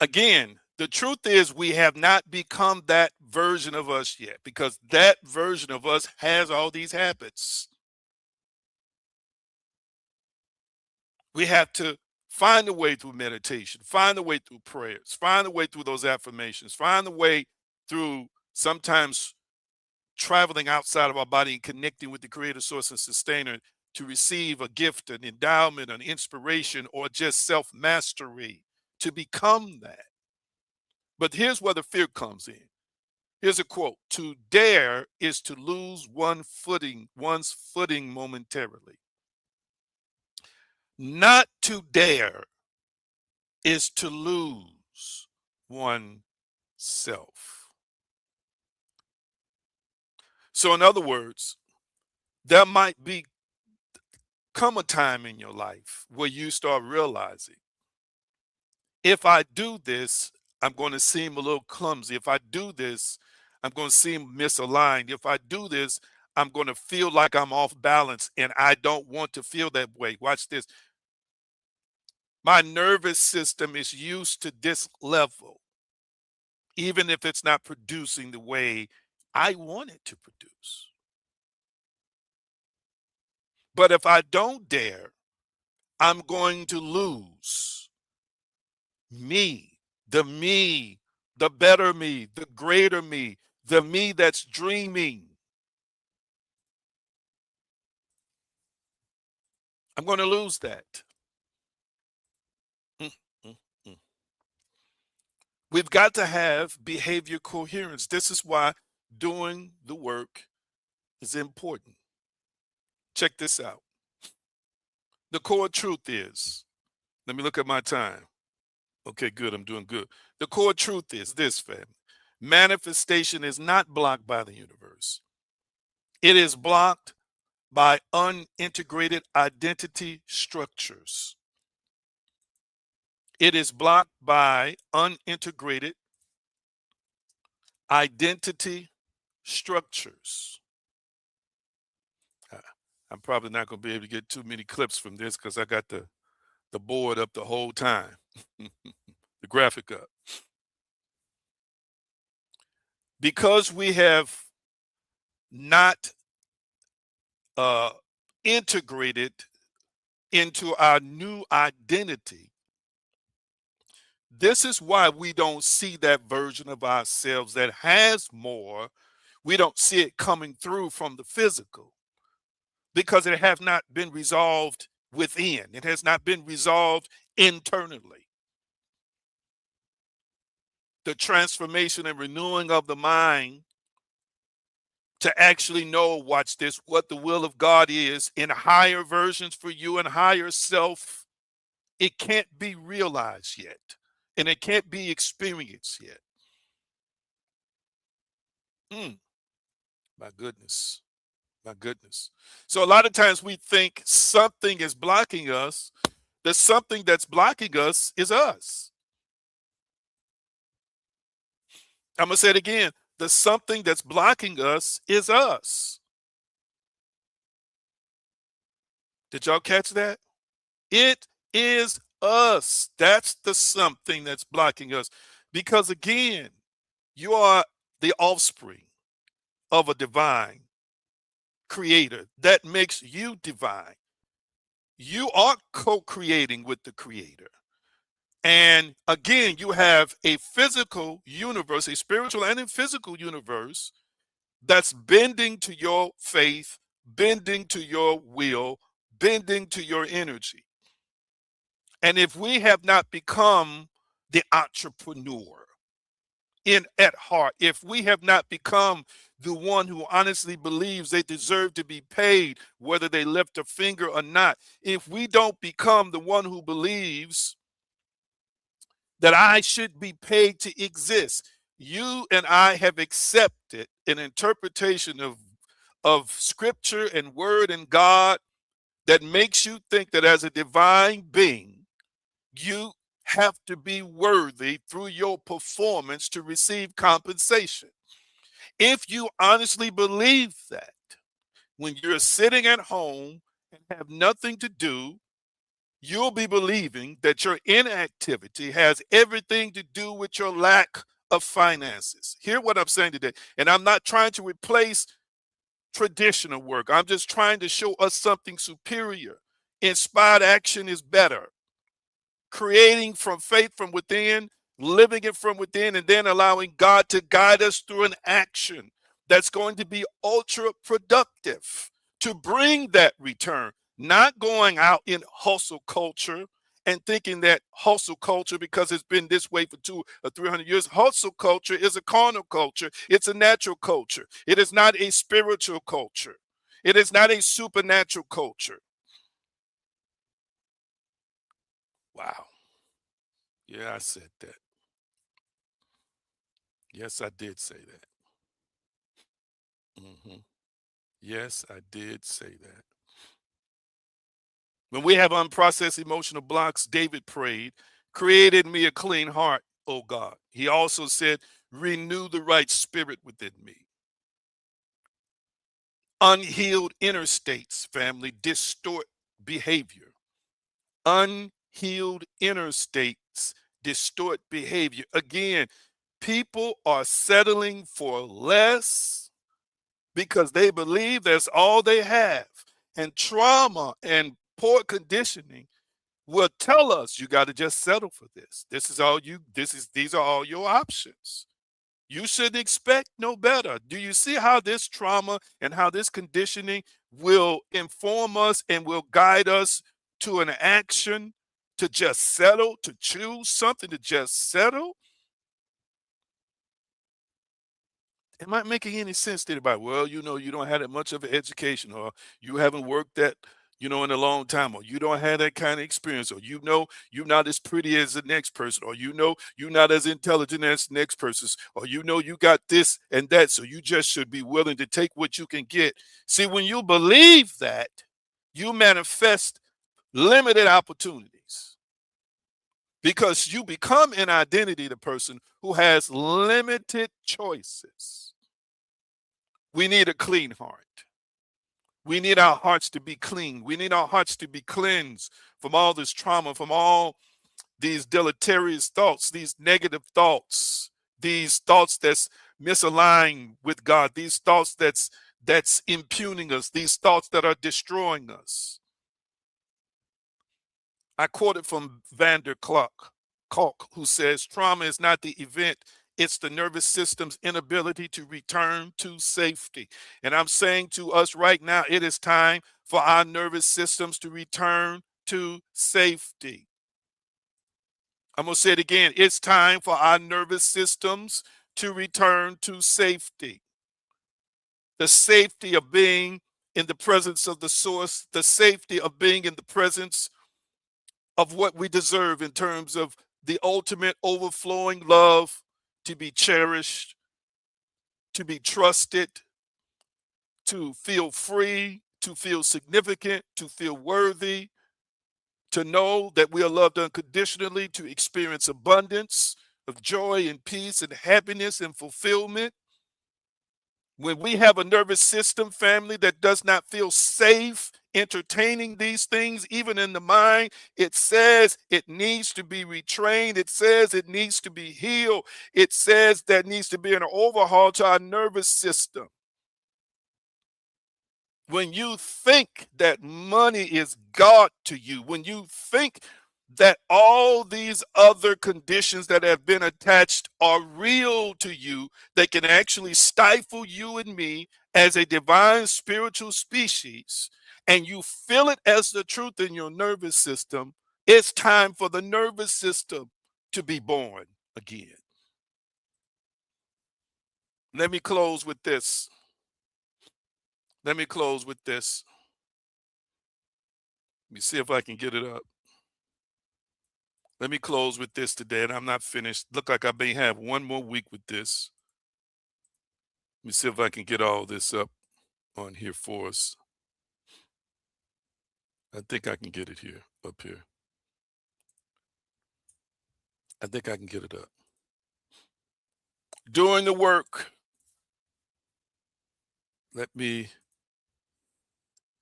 A: Again, the truth is we have not become that version of us yet, because that version of us has all these habits. We have to find a way through meditation, find a way through prayers, find a way through those affirmations, find a way through sometimes traveling outside of our body and connecting with the creator, source, and sustainer to receive a gift, an endowment, an inspiration, or just self mastery to become that. But here's where the fear comes in. Here's a quote: "To dare is to lose one's footing momentarily. Not to dare is to lose oneself." So, in other words, there might be come a time in your life where you start realizing, if I do this, I'm going to seem a little clumsy. If I do this, I'm going to seem misaligned. If I do this, I'm going to feel like I'm off balance, and I don't want to feel that way. Watch this. My nervous system is used to this level, even if it's not producing the way I want it to produce. But if I don't dare, I'm going to lose me, me, the better me, the greater me, the me that's dreaming. I'm going to lose that. Mm, mm, mm. We've got to have behavior coherence. This is why doing the work is important. Check this out. The core truth is, let me look at my time. Okay, good. I'm doing good. The core truth is this, family: manifestation is not blocked by the universe, it is blocked by unintegrated identity structures. It is blocked by unintegrated identity structures. Uh, I'm probably not going to be able to get too many clips from this because I got the board up the whole time, the graphic up. Because we have not uh, integrated into our new identity, this is why we don't see that version of ourselves that has more. We don't see it coming through from the physical because it has not been resolved within. It has not been resolved internally. The transformation and renewing of the mind to actually know, watch this, what the will of God is in higher versions for you and higher self, it can't be realized yet. And it can't be experienced yet. Mm, my goodness. My goodness. So a lot of times we think something is blocking us. The something that's blocking us is us. I'm going to say it again. the something that's blocking us is us. Did y'all catch that? It is us. That's the something that's blocking us. Because again, you are the offspring of a divine creator that makes you divine. You are co creating with the creator. And again, you have a physical universe, a spiritual and a physical universe that's bending to your faith, bending to your will, bending to your energy. And if we have not become the entrepreneur in at heart, if we have not become the one who honestly believes they deserve to be paid, whether they lift a finger or not, if we don't become the one who believes that I should be paid to exist, you and I have accepted an interpretation of scripture and word and God that makes you think that as a divine being, you have to be worthy through your performance to receive compensation. If you honestly believe that, when you're sitting at home and have nothing to do, you'll be believing that your inactivity has everything to do with your lack of finances. Hear what I'm saying today. And I'm not trying to replace traditional work, I'm just trying to show us something superior. Inspired action is better. Creating from faith from within, living it from within, and then allowing God to guide us through an action that's going to be ultra productive to bring that return, not going out in hustle culture and thinking that hustle culture, because it's been this way for 200 or 300 years, hustle culture is a carnal culture. It's a natural culture. It is not a spiritual culture. It is not a supernatural culture. Wow. Yeah, I said that. Yes, I did say that. Yes, I did say that. When we have unprocessed emotional blocks, David prayed, created me a clean heart, O God. He also said, renew the right spirit within me. Unhealed inner states, family, distort behavior. Unhealed inner states distort behavior. Again, people are settling for less because they believe that's all they have. And trauma and poor conditioning will tell us you got to just settle for this. These are all your options. You should expect no better. Do you see how this trauma and how this conditioning will inform us and will guide us to an action to just settle, to choose something to just settle? Am I making any sense to anybody? Well, you don't have that much of an education, or you haven't worked that, in a long time, or you don't have that kind of experience, or you're not as pretty as the next person, or you're not as intelligent as the next person, or you got this and that, so you just should be willing to take what you can get. See, when you believe that, you manifest limited opportunities because you become an identity, the person who has limited choices. We need a clean heart. We need our hearts to be clean. We need our hearts to be cleansed from all this trauma, from all these deleterious thoughts, these negative thoughts, these thoughts that's misaligned with God, these thoughts that's impugning us, these thoughts that are destroying us. I quoted from Vander Kalk, who says, trauma is not the event, it's the nervous system's inability to return to safety. And I'm saying to us right now, it is time for our nervous systems to return to safety. I'm going to say it again. It's time for our nervous systems to return to safety. The safety of being in the presence of the source, the safety of being in the presence of what we deserve in terms of the ultimate overflowing love, to be cherished, to be trusted, to feel free, to feel significant, to feel worthy, to know that we are loved unconditionally, to experience abundance of joy and peace and happiness and fulfillment. When we have a nervous system, family, that does not feel safe entertaining these things, even in the mind, it says it needs to be retrained. It says it needs to be healed. It says there needs to be an overhaul to our nervous system. When you think that money is God to you, when you think that all these other conditions that have been attached are real to you, they can actually stifle you and me as a divine spiritual species, and you feel it as the truth in your nervous system, it's time for the nervous system to be born again. Let me close with this. Let me close with this. Let me see if I can get it up. Let me close with this today, and I'm not finished. Look like I may have one more week with this. Let me see if I can get all this up on here for us. I think I can get it here, up here. I think I can get it up. Doing the work. Let me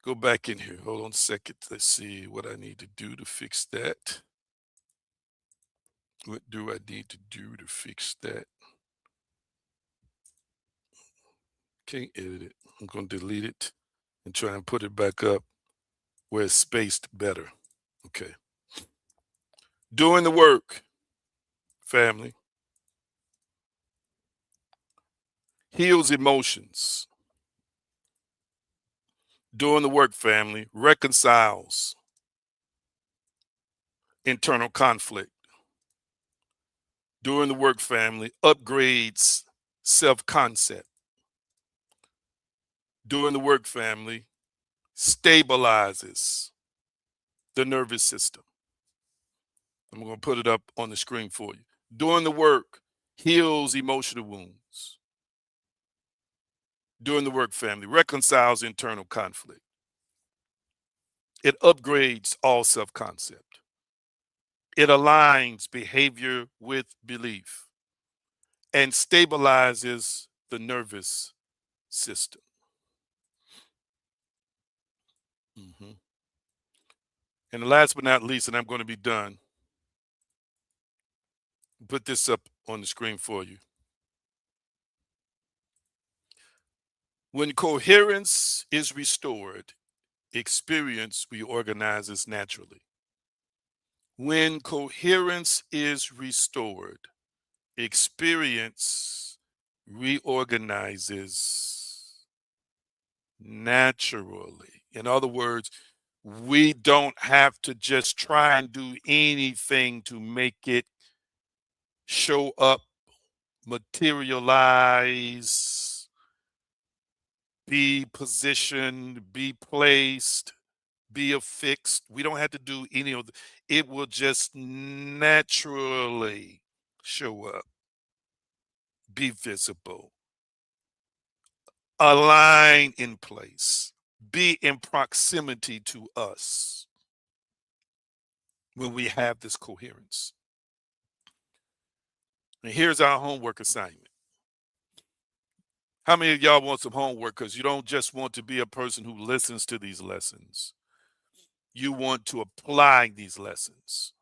A: go back in here. Hold on a second. Let's see what I need to do to fix that. What do I need to do to fix that? Can't edit it. I'm going to delete it and try and put it back up where it's spaced better. Okay. Doing the work, family. Heals emotions. Doing the work, family, reconciles internal conflict. Doing the work, family, upgrades self concept. Doing the work, family, stabilizes the nervous system. I'm going to put it up on the screen for you. Doing the work heals emotional wounds. Doing the work, family, reconciles internal conflict. It upgrades all self concept. It aligns behavior with belief and stabilizes the nervous system. Mhm. And last but not least, and I'm going to be done, put this up on the screen for you. When coherence is restored, experience reorganizes naturally. When coherence is restored, experience reorganizes naturally. In other words, we don't have to just try and do anything to make it show up, materialize, be positioned, be placed, be affixed. We don't have to do any of it will just naturally show up, be visible, align in place, be in proximity to us when we have this coherence. And here's our homework assignment. How many of y'all want some homework? Because you don't just want to be a person who listens to these lessons. You want to apply these lessons.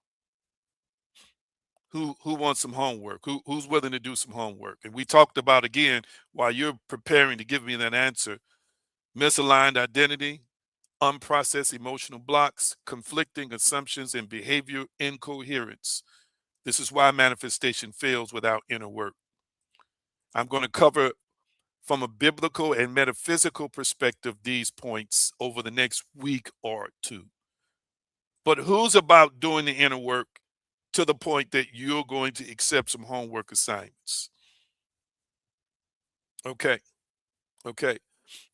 A: Who wants some homework? Who's willing to do some homework? And we talked about, again, while you're preparing to give me that answer, misaligned identity, unprocessed emotional blocks, conflicting assumptions, and behavior incoherence. This is why manifestation fails without inner work. I'm going to cover from a biblical and metaphysical perspective these points over the next week or two. But who's about doing the inner work to the point that you're going to accept some homework assignments? Okay. Okay.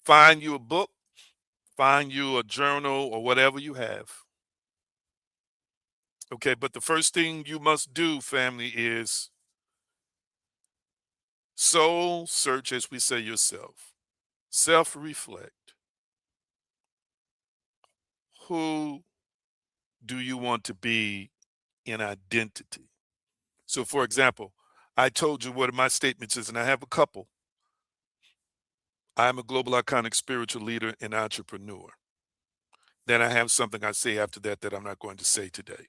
A: Find you a book, find you a journal or whatever you have. Okay. But the first thing you must do, family, is soul search, as we say, yourself, self reflect. Who do you want to be in identity? So, for example, I told you what my statements is, and I have a couple. I'm a global iconic spiritual leader and entrepreneur. Then I have something I say after that that I'm not going to say today.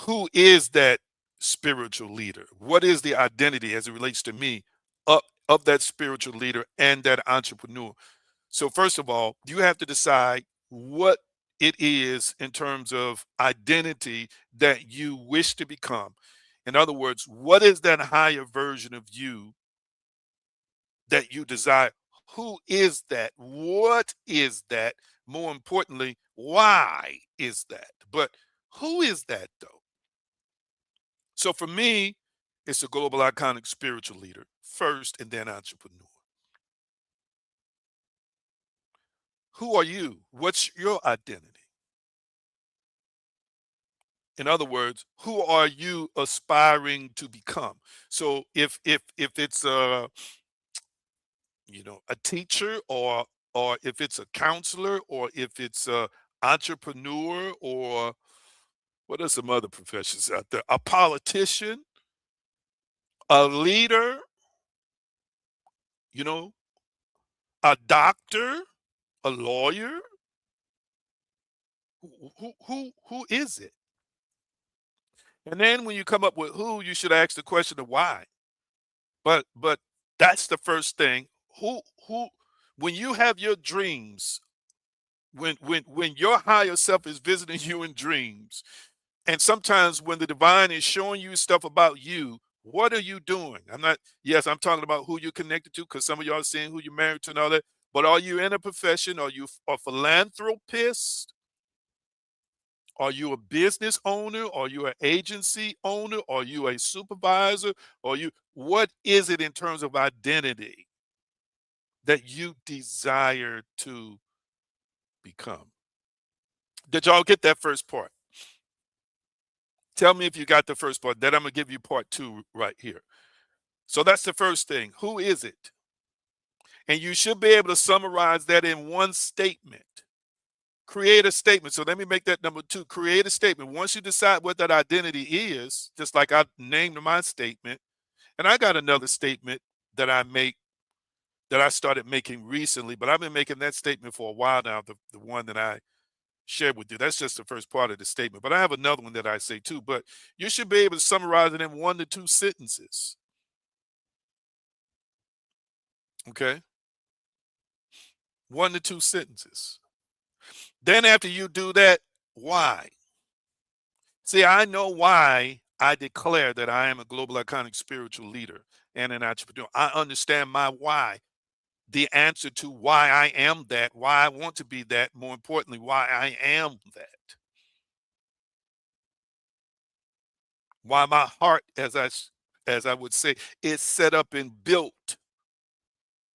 A: Who is that spiritual leader? What is the identity as it relates to me of, of that spiritual leader and that entrepreneur? So, first of all, you have to decide what it is in terms of identity that you wish to become. In other words, what is that higher version of you that you desire? Who is that? What is that? More importantly, why is that? But who is that though? So for me, it's a global iconic spiritual leader first and then entrepreneur. Who are you? What's your identity? In other words, who are you aspiring to become? So if it's a teacher, or if it's a counselor, or if it's a entrepreneur, or what are some other professions out there? A politician, a leader, you know, a doctor, a lawyer. Who is it? And then when you come up with who, you should ask the question of why. But that's the first thing. Who when you have your dreams, when your higher self is visiting you in dreams, and sometimes when the divine is showing you stuff about you, what are you doing? Yes, I'm talking about who you're connected to, because some of y'all are saying who you're married to and all that. But are you in a profession? Are you a philanthropist? Are you a business owner? Are you an agency owner? Are you a supervisor? What is it in terms of identity that you desire to become? Did y'all get that first part? Tell me if you got the first part. Then I'm gonna give you part two right here. So that's the first thing. Who is it? And you should be able to summarize that in one statement. Create a statement. So let me make that number two. Create a statement. Once you decide what that identity is, just like I named my statement, and I got another statement that I make that I started making recently, but I've been making that statement for a while now, the one that I shared with you. That's just the first part of the statement. But I have another one that I say too. But you should be able to summarize it in 1 to 2 sentences. Okay. 1 to 2 sentences. Then after you do that, why? See, I know why I declare that I am a global iconic spiritual leader and an entrepreneur. I understand my why, the answer to why I am that, why I want to be that, more importantly, why I am that, why my heart, as I would say, is set up and built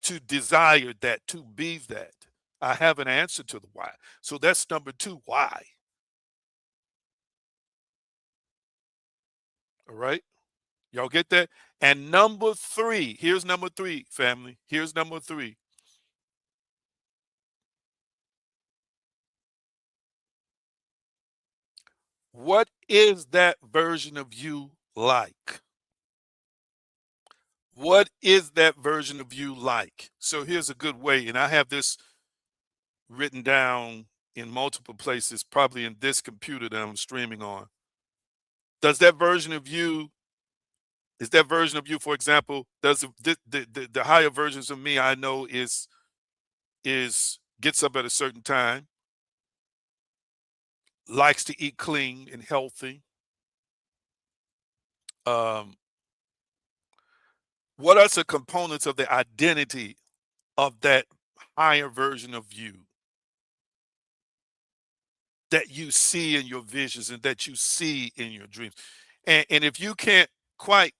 A: to desire that, to be that. I have an answer to the why. So that's number two, why. All right. Y'all get that? And number three, here's number three, family. Here's number three. What is that version of you like? What is that version of you like? So here's a good way, and I have this written down in multiple places, probably in this computer that I'm streaming on. Does that version of you, is that version of you, for example, does the higher versions of me I know is gets up at a certain time, likes to eat clean and healthy. Um, what are some components of the identity of that higher version of you that you see in your visions and that you see in your dreams? And if you can't quite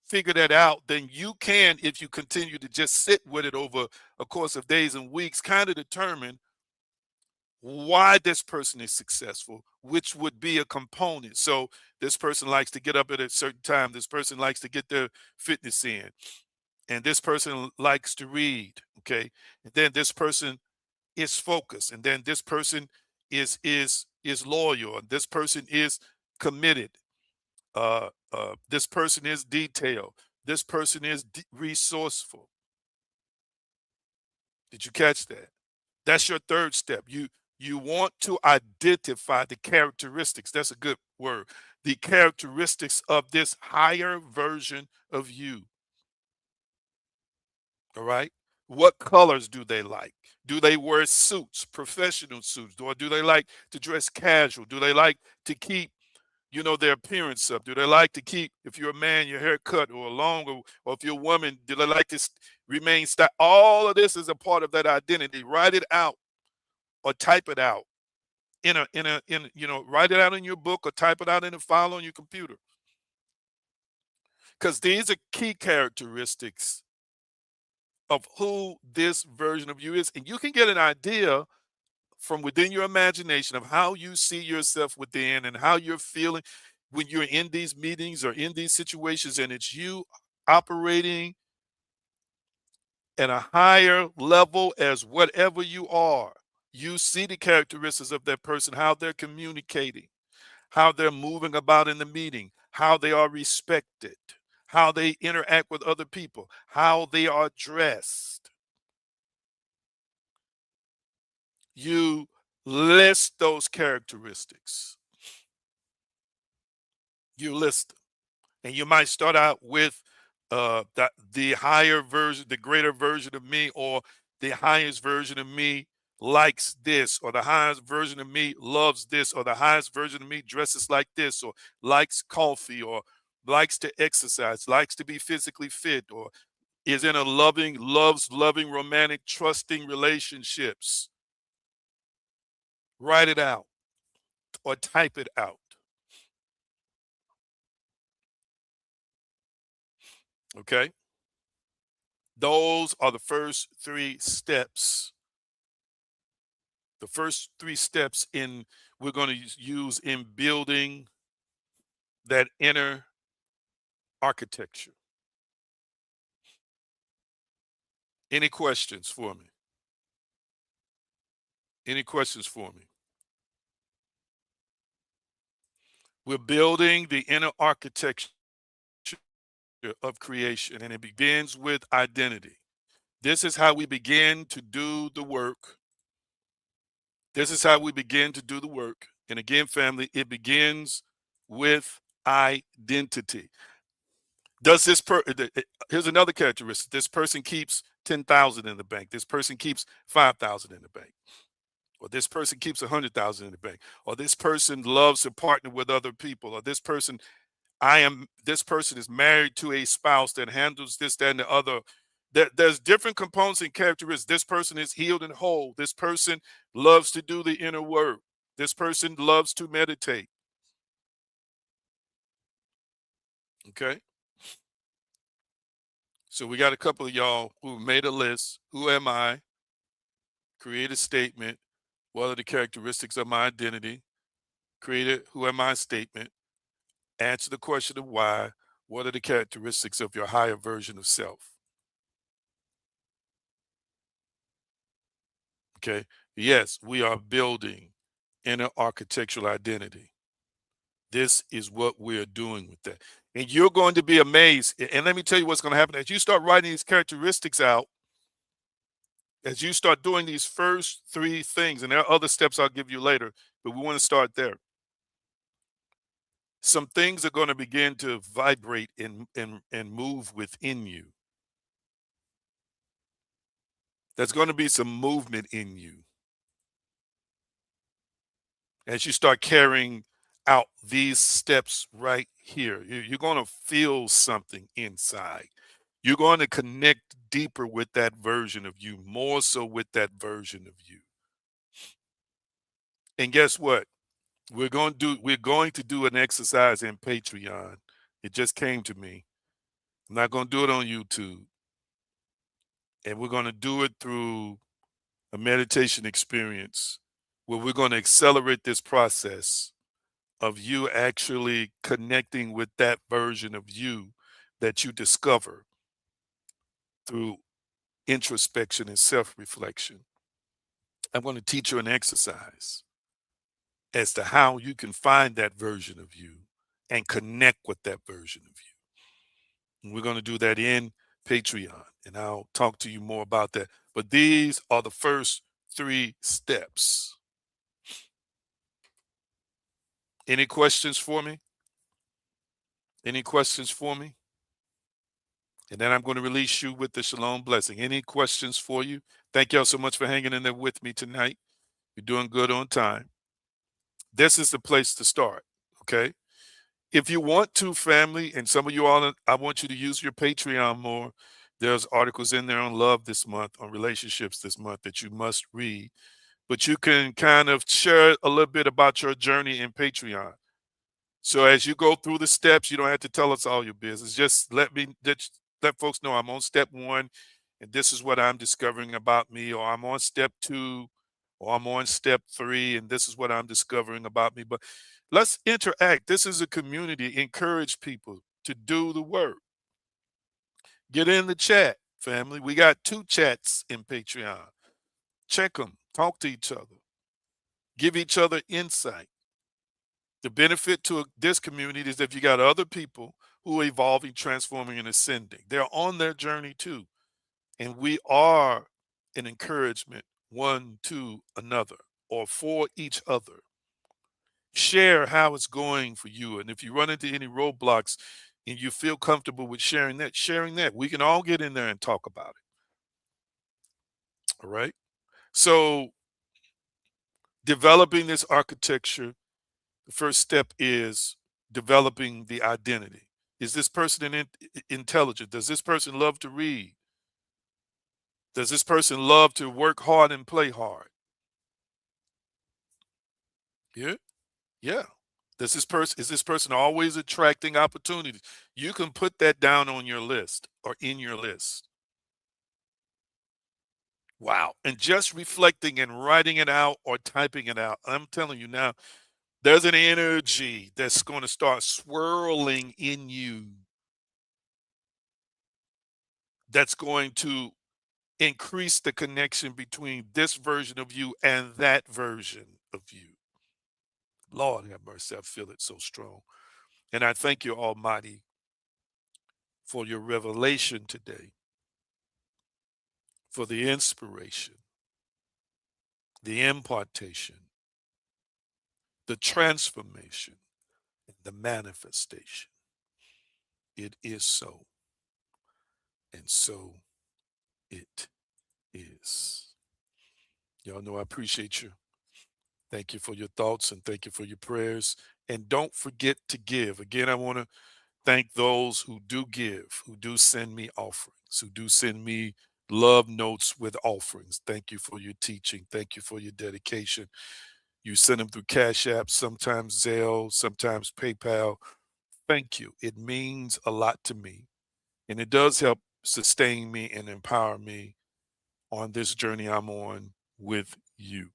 A: figure that out, then you can, if you continue to just sit with it over a course of days and weeks, kind of determine why this person is successful, which would be a component. So this person likes to get up at a certain time. This person likes to get their fitness in, and this person likes to read. Okay, and then this person is focused, and then this person is loyal, and this person is committed. This person is detailed. This person is resourceful. Did you catch that? That's your third step. You want to identify the characteristics. That's a good word. The characteristics of this higher version of you. All right. What colors do they like? Do they wear suits, professional suits? Or do they like to dress casual? Do they like to keep, their appearance up? Do they like to keep, if you're a man, your hair cut or long, or if you're a woman, do they like to remain style? All of this is a part of that identity. Write it out or type it out write it out in your book or type it out in a file on your computer. Because these are key characteristics of who this version of you is. And you can get an idea from within your imagination of how you see yourself within and how you're feeling when you're in these meetings or in these situations, and it's you operating at a higher level as whatever you are. You see the characteristics of that person, how they're communicating, how they're moving about in the meeting, how they are respected, how they interact with other people, how they are dressed. You list those characteristics. You list them. And you might start out with the higher version, the greater version of me, or the highest version of me likes this, or the highest version of me loves this, or the highest version of me dresses like this, or likes coffee, or likes to exercise, likes to be physically fit, or is in a loves loving, romantic, trusting relationships. Write it out or type it out. Okay. Those are the first three steps. The first three steps in we're going to use in building that inner architecture. Any questions for me? Any questions for me? We're building the inner architecture of creation, and it begins with identity. This is how we begin to do the work. This is how we begin to do the work. And again, family, it begins with identity. Does here's another characteristic. This person keeps 10,000 in the bank. This person keeps 5,000 in the bank. Or this person keeps 100,000 in the bank. Or this person loves to partner with other people. Or this person is married to a spouse that handles this, that, and the other. There's different components and characteristics. This person is healed and whole. This person loves to do the inner work. This person loves to meditate. Okay. So we got a couple of y'all who made a list. Who am I? Create a statement. What are the characteristics of my identity? Create a who am I statement. Answer the question of why. What are the characteristics of your higher version of self? Okay. Yes, we are building inner architectural identity. This is what we're doing with that. And you're going to be amazed. And let me tell you what's going to happen as you start writing these characteristics out, as you start doing these first three things, and there are other steps I'll give you later, but we want to start there. Some things are going to begin to vibrate and move within you. There's going to be some movement in you as you start carrying out these steps right here. You're going to feel something inside. You're going to connect deeper with that version of you, more so with that version of you. And guess what? We're going to do an exercise in Patreon. It just came to me. I'm not going to do it on YouTube. And we're going to do it through a meditation experience where we're going to accelerate this process of you actually connecting with that version of you that you discover through introspection and self-reflection. I'm going to teach you an exercise as to how you can find that version of you and connect with that version of you. And we're going to do that in Patreon. And I'll talk to you more about that. But these are the first 3 steps. Any questions for me? Any questions for me? And then I'm going to release you with the shalom blessing. Any questions for you? Thank y'all so much for hanging in there with me tonight. You're doing good on time. This is the place to start, okay? If you want to, family, and some of you all, I want you to use your Patreon more. There's articles in there on love this month, on relationships this month that you must read. But you can kind of share a little bit about your journey in Patreon. So as you go through the steps, you don't have to tell us all your business. Just let folks know I'm on step 1, and this is what I'm discovering about me, or I'm on step 2, or I'm on step 3, and this is what I'm discovering about me. But let's interact. This is a community. Encourage people to do the work. Get in the chat, family. We got 2 chats in Patreon. Check them. Talk to each other. Give each other insight. The benefit to this community is if you got other people who are evolving, transforming, and ascending. They're on their journey too. And we are an encouragement one to another or for each other. Share how it's going for you. And if you run into any roadblocks and you feel comfortable with sharing that, we can all get in there and talk about it. All right. So developing this architecture, the first step is developing the identity. Is this person intelligent? Does this person love to read? Does this person love to work hard and play hard? Yeah. Yeah. Is this person always attracting opportunities? You can put that down on your list or in your list. Wow. And just reflecting and writing it out or typing it out, I'm telling you now, there's an energy that's going to start swirling in you that's going to increase the connection between this version of you and that version of you. Lord have mercy, I feel it so strong. And I thank you, Almighty, for your revelation today, for the inspiration, the impartation, the transformation, and the manifestation. It is so, and so it is. Y'all know I appreciate you. Thank you for your thoughts and thank you for your prayers. And don't forget to give. Again, I want to thank those who do give, who do send me offerings, who do send me love notes with offerings. Thank you for your teaching. Thank you for your dedication. You send them through Cash App, sometimes Zelle, sometimes PayPal. Thank you. It means a lot to me. And it does help sustain me and empower me on this journey I'm on with you.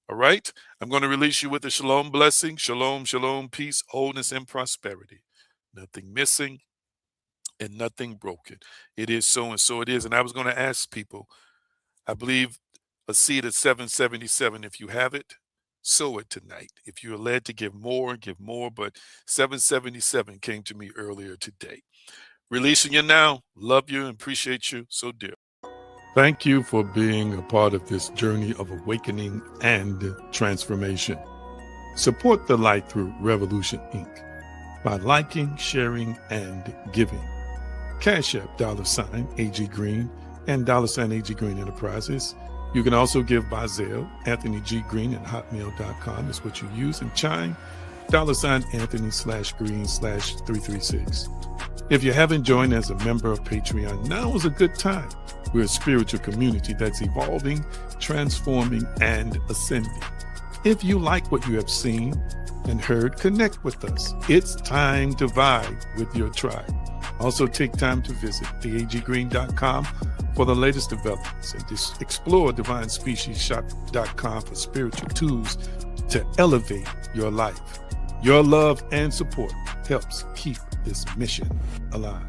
A: All right. I'm going to release you with a shalom blessing. Shalom, shalom, peace, wholeness, and prosperity. Nothing missing and nothing broken. It is so and so it is. And I was going to ask people, I believe a seed at 777. If you have it, sow it tonight. If you're led to give more, give more. But 777 came to me earlier today. Releasing you now. Love you and appreciate you so dear. Thank you for being a part of this journey of awakening and transformation. Support the Light Through Revolution, Inc. by liking, sharing, and giving. Cash App $AG Green and $AG Green Enterprises. You can also give by Zelle. Anthony G. Green at hotmail.com is what you use. And Chime $Anthony/Green/336. If you haven't joined as a member of Patreon, now is a good time. We're a spiritual community that's evolving, transforming, and ascending. If you like what you have seen and heard, connect with us. It's time to vibe with your tribe. Also take time to visit theaggreen.com for the latest developments and just explore divinespeciesshop.com for spiritual tools to elevate your life. Your love and support helps keep this mission alive.